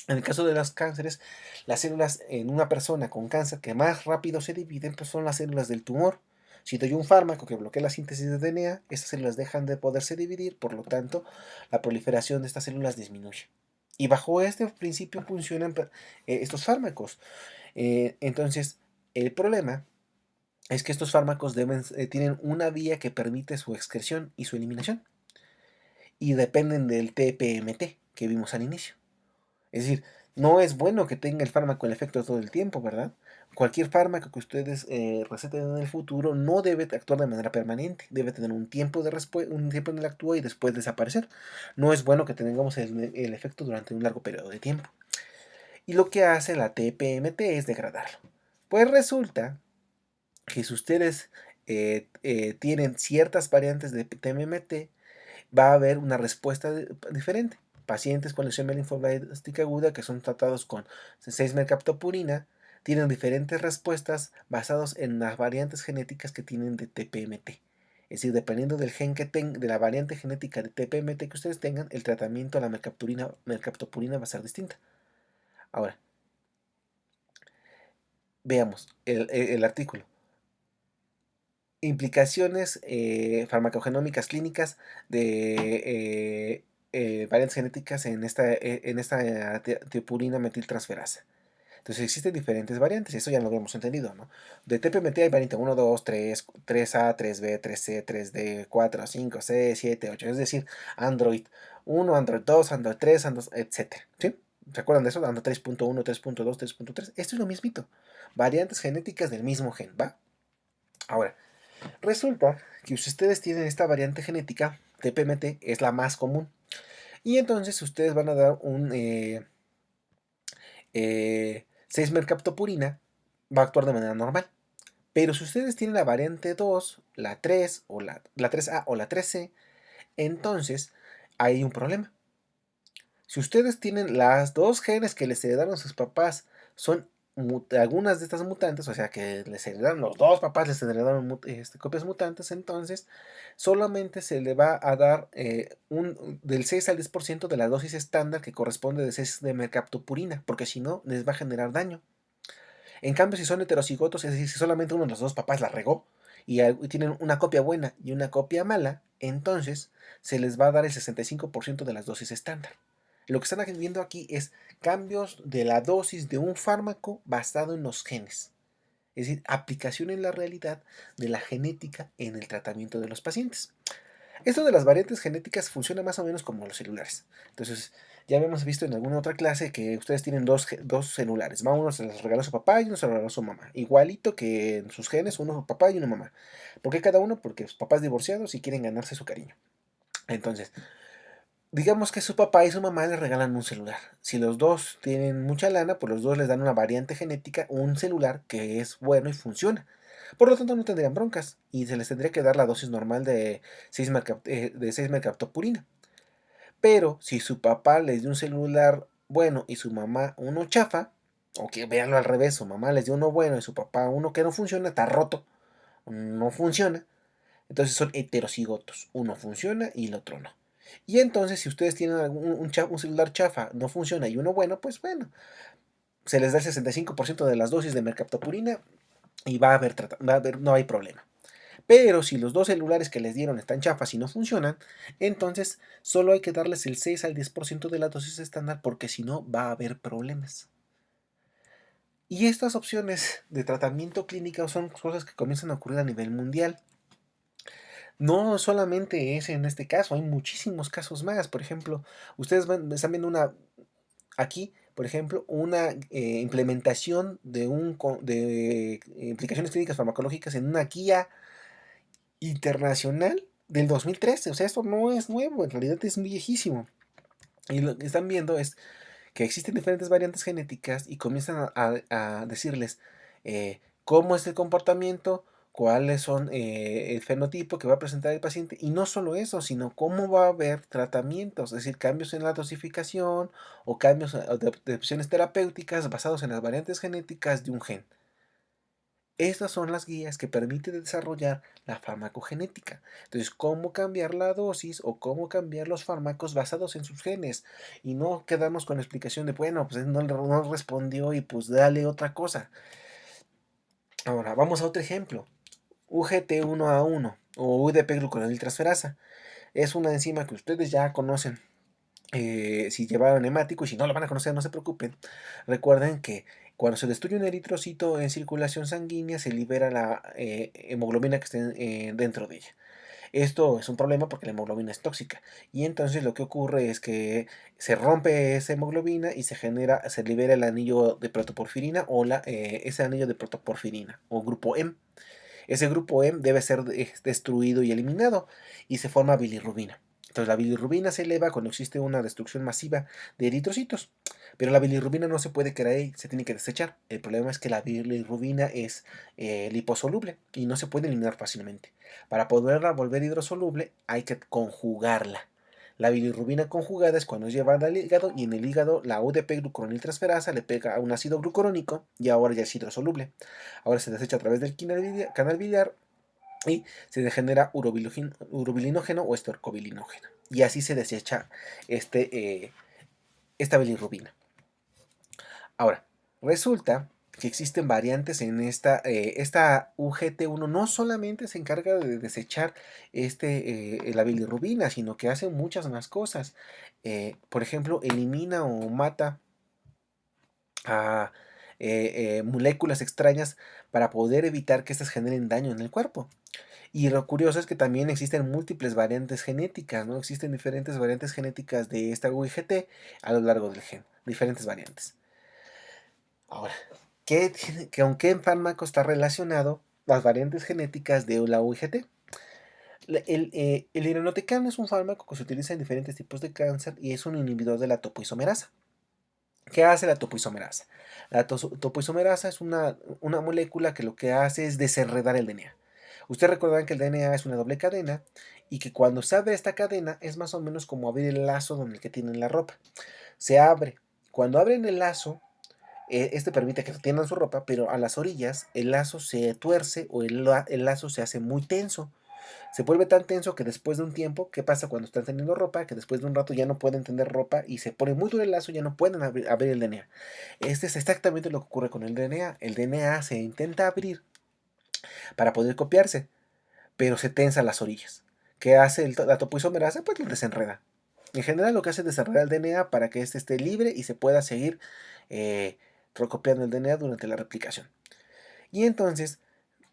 Speaker 1: En el caso de los cánceres, las células en una persona con cáncer que más rápido se dividen pues son las células del tumor. Si doy un fármaco que bloquea la síntesis de DNA, estas células dejan de poderse dividir, por lo tanto, la proliferación de estas células disminuye. Y bajo este principio funcionan estos fármacos. Entonces, el problema es que estos fármacos tienen una vía que permite su excreción y su eliminación. Y dependen del TPMT que vimos al inicio. Es decir, no es bueno que tenga el fármaco el efecto todo el tiempo, ¿verdad? Cualquier fármaco que ustedes receten en el futuro no debe actuar de manera permanente, debe tener un tiempo un tiempo en el actúo y después desaparecer. No es bueno que tengamos el efecto durante un largo periodo de tiempo. Y lo que hace la TPMT es degradarlo. Pues resulta que si ustedes tienen ciertas variantes de TMMT, va a haber una respuesta diferente. Pacientes con leucemia linfoblástica aguda que son tratados con 6-mercaptopurina tienen diferentes respuestas basadas en las variantes genéticas que tienen de TPMT. Es decir, dependiendo del gen que de la variante genética de TPMT que ustedes tengan, el tratamiento a la mercaptopurina va a ser distinta. Ahora, veamos el artículo. Implicaciones farmacogenómicas clínicas de variantes genéticas en esta tiopurina metiltransferasa. Entonces existen diferentes variantes, y eso ya lo hemos entendido, ¿no? De TPMT hay variante 1, 2, 3, 3A, 3B, 3C, 3D, 4, 5, 6, 7, 8, es decir, Android 1, Android 2, Android 3, Android, etc. ¿Sí? ¿Se acuerdan de eso? Android 3.1, 3.2, 3.3. Esto es lo mismito. Variantes genéticas del mismo gen, ¿va? Ahora, resulta que si ustedes tienen esta variante genética, TPMT es la más común. Y entonces ustedes van a dar un 6-mercaptopurina, va a actuar de manera normal. Pero si ustedes tienen la variante 2, la 3 o la 3A o la 3C, entonces hay un problema. Si ustedes tienen las dos genes que les heredaron sus papás, son algunas de estas mutantes, o sea que les heredaron, los dos papás les heredaron copias mutantes, entonces solamente se le va a dar del 6 al 10% de la dosis estándar que corresponde de 6 de mercaptopurina, porque si no, les va a generar daño. En cambio, si son heterocigotos, es decir, si solamente uno de los dos papás la regó y tienen una copia buena y una copia mala, entonces se les va a dar el 65% de las dosis estándar. Lo que están viendo aquí es cambios de la dosis de un fármaco basado en los genes. Es decir, aplicación en la realidad de la genética en el tratamiento de los pacientes. Esto de las variantes genéticas funciona más o menos como los celulares. Entonces, ya habíamos visto en alguna otra clase que ustedes tienen dos celulares. Uno se los regaló su papá y uno se los regaló su mamá. Igualito que en sus genes, uno su papá y una mamá. ¿Por qué cada uno? Porque sus papás divorciados y quieren ganarse su cariño. Entonces, digamos que su papá y su mamá le regalan un celular. Si los dos tienen mucha lana, pues los dos les dan una variante genética, un celular que es bueno y funciona. Por lo tanto, no tendrían broncas y se les tendría que dar la dosis normal de 6 mercaptopurina. Pero si su papá les dio un celular bueno y su mamá uno chafa, o que veanlo al revés, su mamá les dio uno bueno y su papá uno que no funciona, está roto, no funciona, entonces son heterocigotos. Uno funciona y el otro no. Y entonces, si ustedes tienen un celular chafa, no funciona, y uno bueno, pues bueno, se les da el 65% de las dosis de mercaptopurina y no hay problema. Pero si los dos celulares que les dieron están chafas y no funcionan, entonces solo hay que darles el 6 al 10% de la dosis estándar porque si no va a haber problemas. Y estas opciones de tratamiento clínico son cosas que comienzan a ocurrir a nivel mundial. No solamente es en este caso, hay muchísimos casos más. Por ejemplo, ustedes están viendo aquí, por ejemplo, una implementación de implicaciones clínicas farmacológicas en una guía internacional del 2013. O sea, esto no es nuevo, en realidad es viejísimo. Y lo que están viendo es que existen diferentes variantes genéticas y comienzan a decirles cómo es el comportamiento, cuáles son el fenotipo que va a presentar el paciente, y no solo eso, sino cómo va a haber tratamientos, es decir, cambios en la dosificación o cambios de opciones terapéuticas basados en las variantes genéticas de un gen. Estas son las guías que permiten desarrollar la farmacogenética. Entonces, cómo cambiar la dosis o cómo cambiar los fármacos basados en sus genes. Y no quedarnos con la explicación de, bueno, pues no respondió y pues dale otra cosa. Ahora, vamos a otro ejemplo. UGT1A1 o UDP-glucoroniltransferasa. Es una enzima que ustedes ya conocen. Si llevaron hemático, y si no lo van a conocer, no se preocupen. Recuerden que cuando se destruye un eritrocito en circulación sanguínea, se libera la hemoglobina que esté dentro de ella. Esto es un problema porque la hemoglobina es tóxica. Y entonces lo que ocurre es que se rompe esa hemoglobina y se libera el anillo de protoporfirina o ese anillo de protoporfirina o grupo M. Ese grupo M debe ser destruido y eliminado y se forma bilirrubina. Entonces la bilirrubina se eleva cuando existe una destrucción masiva de eritrocitos. Pero la bilirrubina no se puede quedar ahí, se tiene que desechar. El problema es que la bilirrubina es liposoluble y no se puede eliminar fácilmente. Para poderla volver hidrosoluble hay que conjugarla. La bilirrubina conjugada es cuando es llevada al hígado y en el hígado la UDP-glucoroniltransferasa le pega a un ácido glucurónico y ahora ya es hidrosoluble. Ahora se desecha a través del canal biliar y se genera urobilinógeno o estercobilinógeno. Y así se desecha esta bilirrubina. Ahora, resulta que existen variantes en esta UGT1. No solamente se encarga de desechar la bilirrubina, sino que hace muchas más cosas. Por ejemplo, elimina o mata a moléculas extrañas para poder evitar que estas generen daño en el cuerpo. Y lo curioso es que también existen múltiples variantes genéticas, ¿no? Existen diferentes variantes genéticas de esta UIGT a lo largo del gen, diferentes variantes. Ahora, ¿con qué fármaco está relacionado las variantes genéticas de la UIGT? El irinotecan es un fármaco que se utiliza en diferentes tipos de cáncer y es un inhibidor de la topoisomerasa. ¿Qué hace la topoisomerasa? La topoisomerasa es una molécula que lo que hace es desenredar el DNA. Ustedes recordarán que el DNA es una doble cadena y que cuando se abre esta cadena es más o menos como abrir el lazo donde el que tienen la ropa. Se abre. Cuando abren el lazo, Este permite que tiendan su ropa, pero a las orillas el lazo se tuerce o el lazo se hace muy tenso. Se vuelve tan tenso que después de un tiempo, ¿qué pasa cuando están teniendo ropa? Que después de un rato ya no pueden tender ropa y se pone muy duro el lazo, ya no pueden abrir el DNA. Este es exactamente lo que ocurre con el DNA. El DNA se intenta abrir para poder copiarse, pero se tensa las orillas. ¿Qué hace la topoisomerasa? Pues lo desenreda. En general lo que hace es desenredar el DNA para que éste esté libre y se pueda seguir eh, recopiando el DNA durante la replicación. Y entonces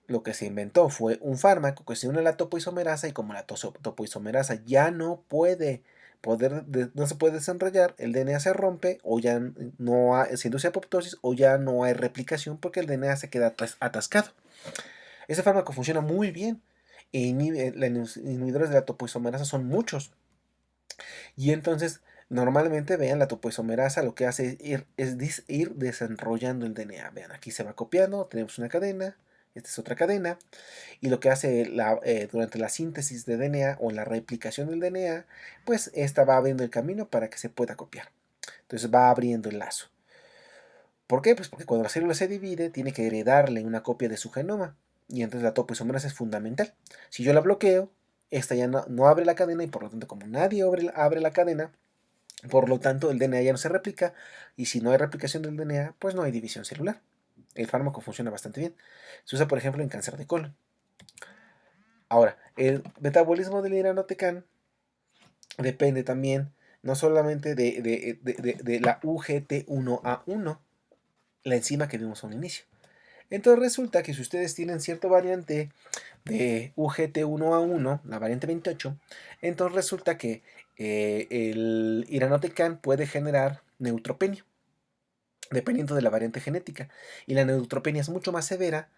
Speaker 1: lo que se inventó fue un fármaco que se une a la topoisomerasa y como la topoisomerasa ya no se puede desenrollar, el DNA se rompe o ya no hay, se induce apoptosis o ya no hay replicación porque el DNA se queda atascado. Ese fármaco funciona muy bien e los inhibidores de la topoisomerasa son muchos. Y entonces, normalmente, vean, la topoisomerasa lo que hace ir desenrollando el DNA. Vean, aquí se va copiando, tenemos una cadena, esta es otra cadena, y lo que hace durante la síntesis de DNA o la replicación del DNA, pues esta va abriendo el camino para que se pueda copiar. Entonces va abriendo el lazo. ¿Por qué? Pues porque cuando la célula se divide, tiene que heredarle una copia de su genoma. Y entonces la topoisomerasa es fundamental. Si yo la bloqueo, esta ya no abre la cadena y por lo tanto, como nadie abre la cadena, por lo tanto el DNA ya no se replica. Y si no hay replicación del DNA, pues no hay división celular. El fármaco funciona bastante bien. Se usa, por ejemplo, en cáncer de colon. Ahora, el metabolismo del irinotecan depende también no solamente de la UGT1A1, la enzima que vimos a un inicio. Entonces resulta que si ustedes tienen cierta variante de UGT1A1, la variante 28, entonces resulta que el irinotecan puede generar neutropenia, dependiendo de la variante genética. Y la neutropenia es mucho más severa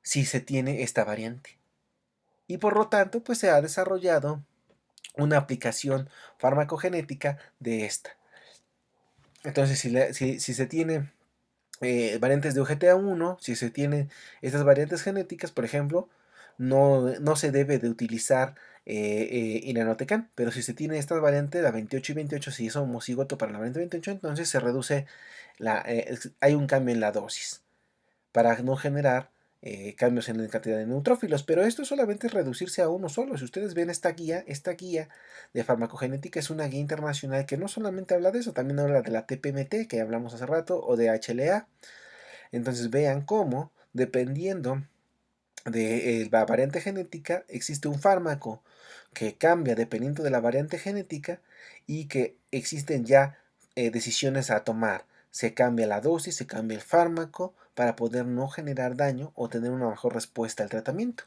Speaker 1: si se tiene esta variante. Y por lo tanto, pues se ha desarrollado una aplicación farmacogenética de esta. Entonces, si se tiene variantes de UGT1, si se tienen estas variantes genéticas, por ejemplo, no se debe de utilizar irinotecan, pero si se tiene estas variantes, la 28 y 28, si es homocigoto para la variante 28, entonces se reduce, hay un cambio en la dosis para no generar cambios en la cantidad de neutrófilos, pero esto solamente es reducirse a uno solo. Si ustedes ven esta guía de farmacogenética es una guía internacional que no solamente habla de eso, también habla de la TPMT que hablamos hace rato o de HLA. Entonces vean cómo, dependiendo de la variante genética, existe un fármaco que cambia dependiendo de la variante genética y que existen ya decisiones a tomar. Se cambia la dosis, se cambia el fármaco para poder no generar daño o tener una mejor respuesta al tratamiento.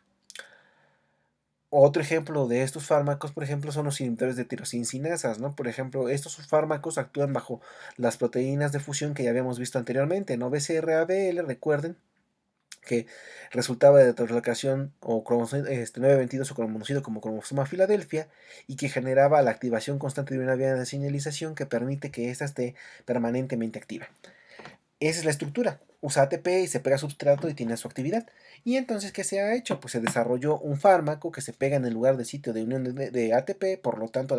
Speaker 1: Otro ejemplo de estos fármacos, por ejemplo, son los inhibidores de tirosininasas, ¿no? Por ejemplo, estos fármacos actúan bajo las proteínas de fusión que ya habíamos visto anteriormente, ¿no? BCR-ABL, recuerden, que resultaba de translocación o 922 o cromonocido como cromosoma Filadelfia y que generaba la activación constante de una vía de señalización que permite que ésta esté permanentemente activa. Esa es la estructura. Usa ATP y se pega a substrato y tiene su actividad. Y entonces, ¿qué se ha hecho? Pues se desarrolló un fármaco que se pega en el lugar de sitio de unión de ATP, por lo tanto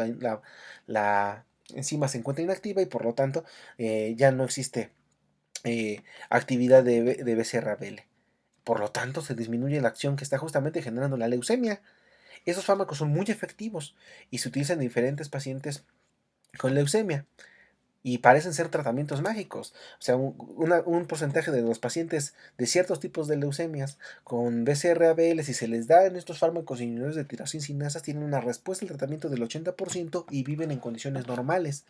Speaker 1: la enzima se encuentra inactiva y por lo tanto ya no existe actividad de BCR-ABL. Por lo tanto, se disminuye la acción que está justamente generando la leucemia. Esos fármacos son muy efectivos y se utilizan en diferentes pacientes con leucemia y parecen ser tratamientos mágicos. O sea, un porcentaje de los pacientes de ciertos tipos de leucemias con BCR-ABL, si se les dan estos fármacos inhibidores de tirosininasas, tienen una respuesta al tratamiento del 80% y viven en condiciones normales.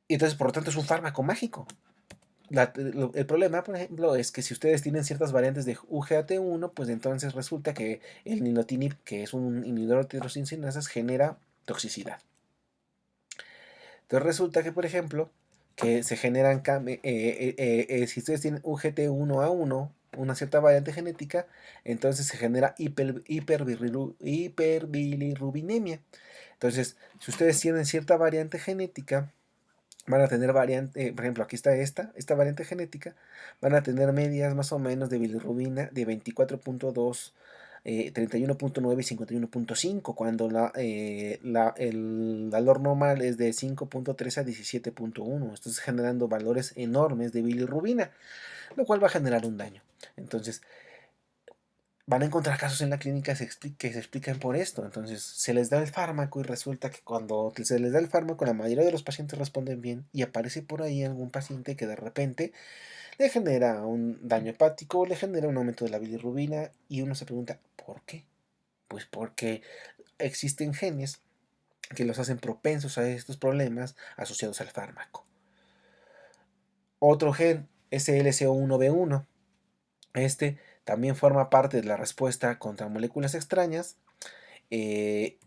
Speaker 1: Y entonces, por lo tanto, es un fármaco mágico. El problema, por ejemplo, es que si ustedes tienen ciertas variantes de UGT1, pues entonces resulta que el nilotinib, que es un inhibidor de tirosininasas, genera toxicidad. Entonces resulta que, por ejemplo, que se generan, si ustedes tienen UGT1A1, una cierta variante genética, entonces se genera hiperbilirrubinemia. Entonces, si ustedes tienen cierta variante genética, van a tener variante, por ejemplo, aquí está esta variante genética, van a tener medias más o menos de bilirrubina de 24.2 31.9 y 51.5, cuando el valor normal es de 5.3 a 17.1. Estás generando valores enormes de bilirrubina, lo cual va a generar un daño. Entonces, van a encontrar casos en la clínica que se explican por esto. Entonces, se les da el fármaco y resulta que cuando se les da el fármaco, la mayoría de los pacientes responden bien y aparece por ahí algún paciente que de repente le genera un daño hepático, le genera un aumento de la bilirrubina y uno se pregunta, ¿por qué? Pues porque existen genes que los hacen propensos a estos problemas asociados al fármaco. Otro gen, SLCO1B1, este también forma parte de la respuesta contra moléculas extrañas. ¿Y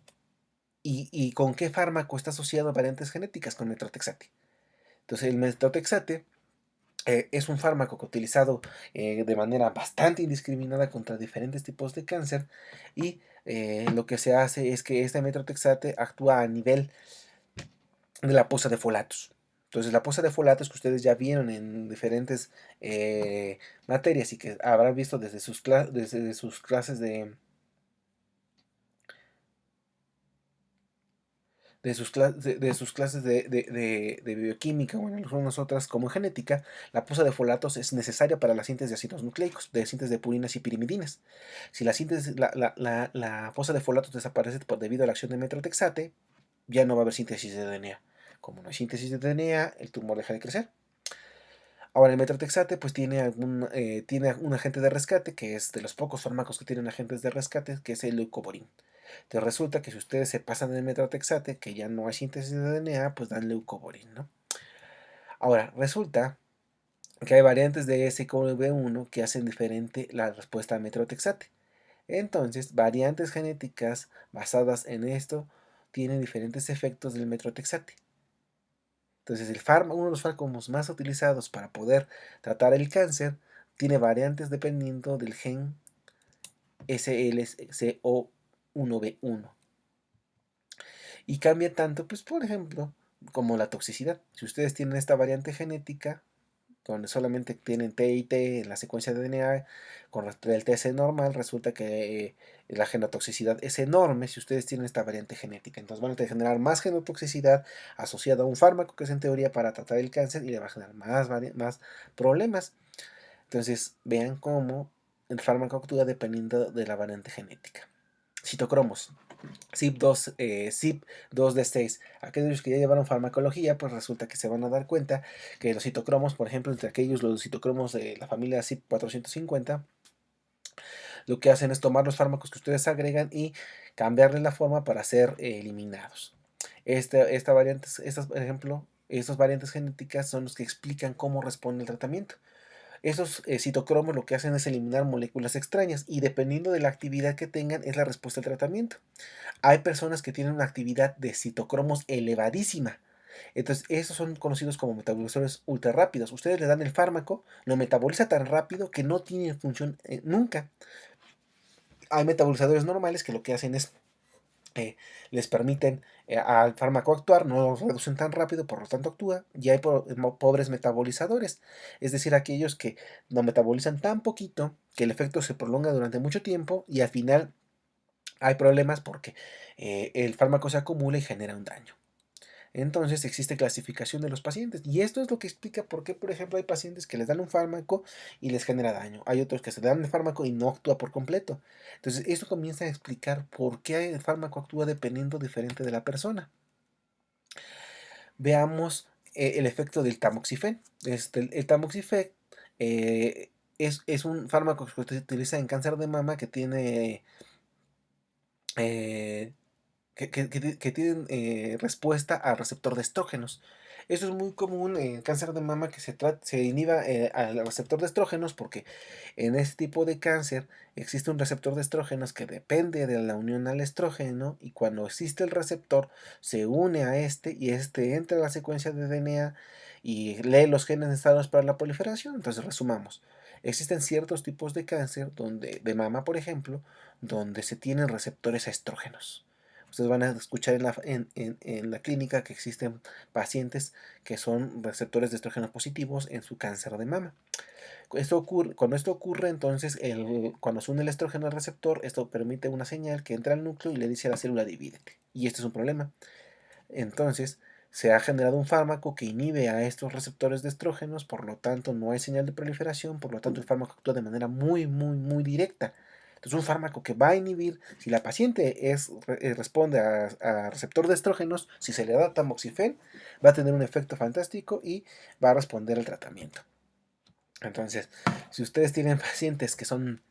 Speaker 1: con qué fármaco está asociado a variantes genéticas? Con metrotexate. Entonces, el metrotexate es un fármaco que utilizado de manera bastante indiscriminada contra diferentes tipos de cáncer y lo que se hace es que este metrotexate actúa a nivel de la posa de folatos. Entonces, la posa de folatos que ustedes ya vieron en diferentes materias y que habrán visto desde sus clases de sus clases de bioquímica o en algunas otras como genética, la posa de folatos es necesaria para la síntesis de ácidos nucleicos, de síntesis de purinas y pirimidinas. Si la posa de folatos desaparece debido a la acción de metrotexate, ya no va a haber síntesis de DNA. Como no hay síntesis de DNA, el tumor deja de crecer. Ahora, el metrotexate pues tiene un agente de rescate, que es de los pocos fármacos que tienen agentes de rescate, que es el leucovorin. Entonces resulta que si ustedes se pasan del metrotexate, que ya no hay síntesis de DNA, pues dan leucovorin, ¿no? Ahora, resulta que hay variantes de SCOV1 que hacen diferente la respuesta al metrotexate. Entonces, variantes genéticas basadas en esto tienen diferentes efectos del metrotexate. Entonces, uno de los fármacos más utilizados para poder tratar el cáncer tiene variantes dependiendo del gen SLCO1B1. Y cambia tanto, pues, por ejemplo, como la toxicidad. Si ustedes tienen esta variante genética, donde solamente tienen T y T en la secuencia de DNA, con el TC normal, resulta que la genotoxicidad es enorme si ustedes tienen esta variante genética. Entonces van a generar más genotoxicidad asociada a un fármaco que es en teoría para tratar el cáncer y le va a generar más problemas. Entonces vean cómo el fármaco actúa dependiendo de la variante genética. Citocromos. CYP2D6. Aquellos que ya llevaron farmacología, pues resulta que se van a dar cuenta que los citocromos, por ejemplo, entre aquellos los citocromos de la familia CYP450, lo que hacen es tomar los fármacos que ustedes agregan y cambiarle la forma para ser eliminados. Por ejemplo, estas variantes genéticas son los que explican cómo responde el tratamiento. Esos citocromos lo que hacen es eliminar moléculas extrañas y dependiendo de la actividad que tengan es la respuesta al tratamiento. Hay personas que tienen una actividad de citocromos elevadísima. Entonces, esos son conocidos como metabolizadores ultra rápidos. Ustedes le dan el fármaco, lo metaboliza tan rápido que no tiene función nunca. Hay metabolizadores normales que lo que hacen es les permiten al fármaco actuar, no lo reducen tan rápido, por lo tanto actúa, y hay pobres metabolizadores, es decir, aquellos que lo metabolizan tan poquito que el efecto se prolonga durante mucho tiempo y al final hay problemas porque el fármaco se acumula y genera un daño. Entonces existe clasificación de los pacientes y esto es lo que explica por qué, por ejemplo, hay pacientes que les dan un fármaco y les genera daño. Hay otros que se dan el fármaco y no actúa por completo. Entonces esto comienza a explicar por qué el fármaco actúa dependiendo diferente de la persona. Veamos el efecto del tamoxifen. El tamoxifen es un fármaco que se utiliza en cáncer de mama que tiene eh, que tienen respuesta al receptor de estrógenos. Eso es muy común en cáncer de mama que se inhiba al receptor de estrógenos porque en este tipo de cáncer existe un receptor de estrógenos que depende de la unión al estrógeno y cuando existe el receptor se une a este y este entra a la secuencia de DNA y lee los genes necesarios para la proliferación. Entonces resumamos. Existen ciertos tipos de cáncer de mama, por ejemplo, donde se tienen receptores a estrógenos. Ustedes van a escuchar en la clínica que existen pacientes que son receptores de estrógeno positivos en su cáncer de mama. Cuando esto ocurre, entonces, cuando se une el estrógeno al receptor, esto permite una señal que entra al núcleo y le dice a la célula divídete. Y este es un problema. Entonces, se ha generado un fármaco que inhibe a estos receptores de estrógenos, por lo tanto no hay señal de proliferación, por lo tanto el fármaco actúa de manera muy directa. Entonces un fármaco que va a inhibir, si la paciente responde a receptor de estrógenos, si se le da tamoxifen, va a tener un efecto fantástico y va a responder al tratamiento. Entonces, si ustedes tienen pacientes que son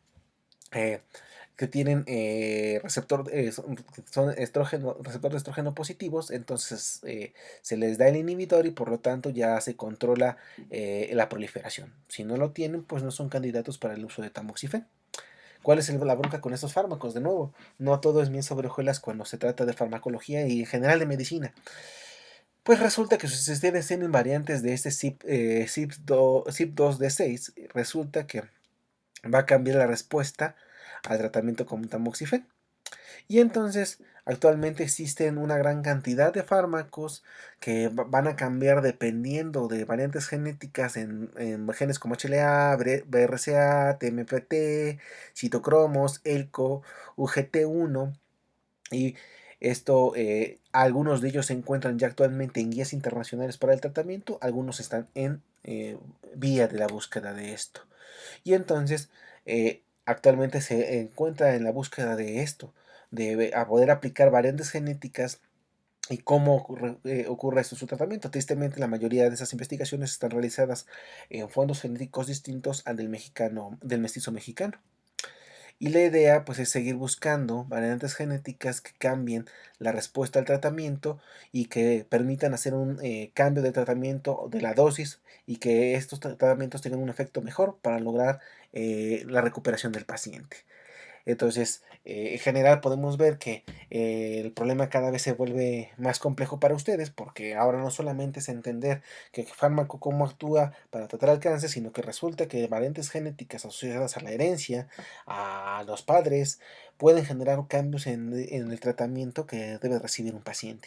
Speaker 1: eh, son receptor de estrógeno positivos, entonces se les da el inhibidor y por lo tanto ya se controla la proliferación. Si no lo tienen, pues no son candidatos para el uso de tamoxifen. ¿Cuál es la bronca con estos fármacos? De nuevo, no todo es miel sobre hojuelas cuando se trata de farmacología y en general de medicina. Pues resulta que si ustedes tienen variantes de este CYP2D6, resulta que va a cambiar la respuesta al tratamiento con tamoxifen. Y entonces, actualmente existen una gran cantidad de fármacos que van a cambiar dependiendo de variantes genéticas en genes como HLA, BRCA, TMPT, citocromos, ELCO, UGT1 y esto, algunos de ellos se encuentran ya actualmente en guías internacionales para el tratamiento, algunos están en vía de la búsqueda de esto. Y entonces, actualmente se encuentra en la búsqueda de esto, de a poder aplicar variantes genéticas y cómo ocurre esto en su tratamiento. Tristemente, la mayoría de esas investigaciones están realizadas en fondos genéticos distintos al del mestizo mexicano. Y la idea pues es seguir buscando variantes genéticas que cambien la respuesta al tratamiento y que permitan hacer un cambio de tratamiento de la dosis y que estos tratamientos tengan un efecto mejor para lograr la recuperación del paciente. Entonces, en general podemos ver que el problema cada vez se vuelve más complejo para ustedes porque ahora no solamente es entender que el fármaco cómo actúa para tratar el cáncer, sino que resulta que variantes genéticas asociadas a la herencia, a los padres, pueden generar cambios en el tratamiento que debe recibir un paciente.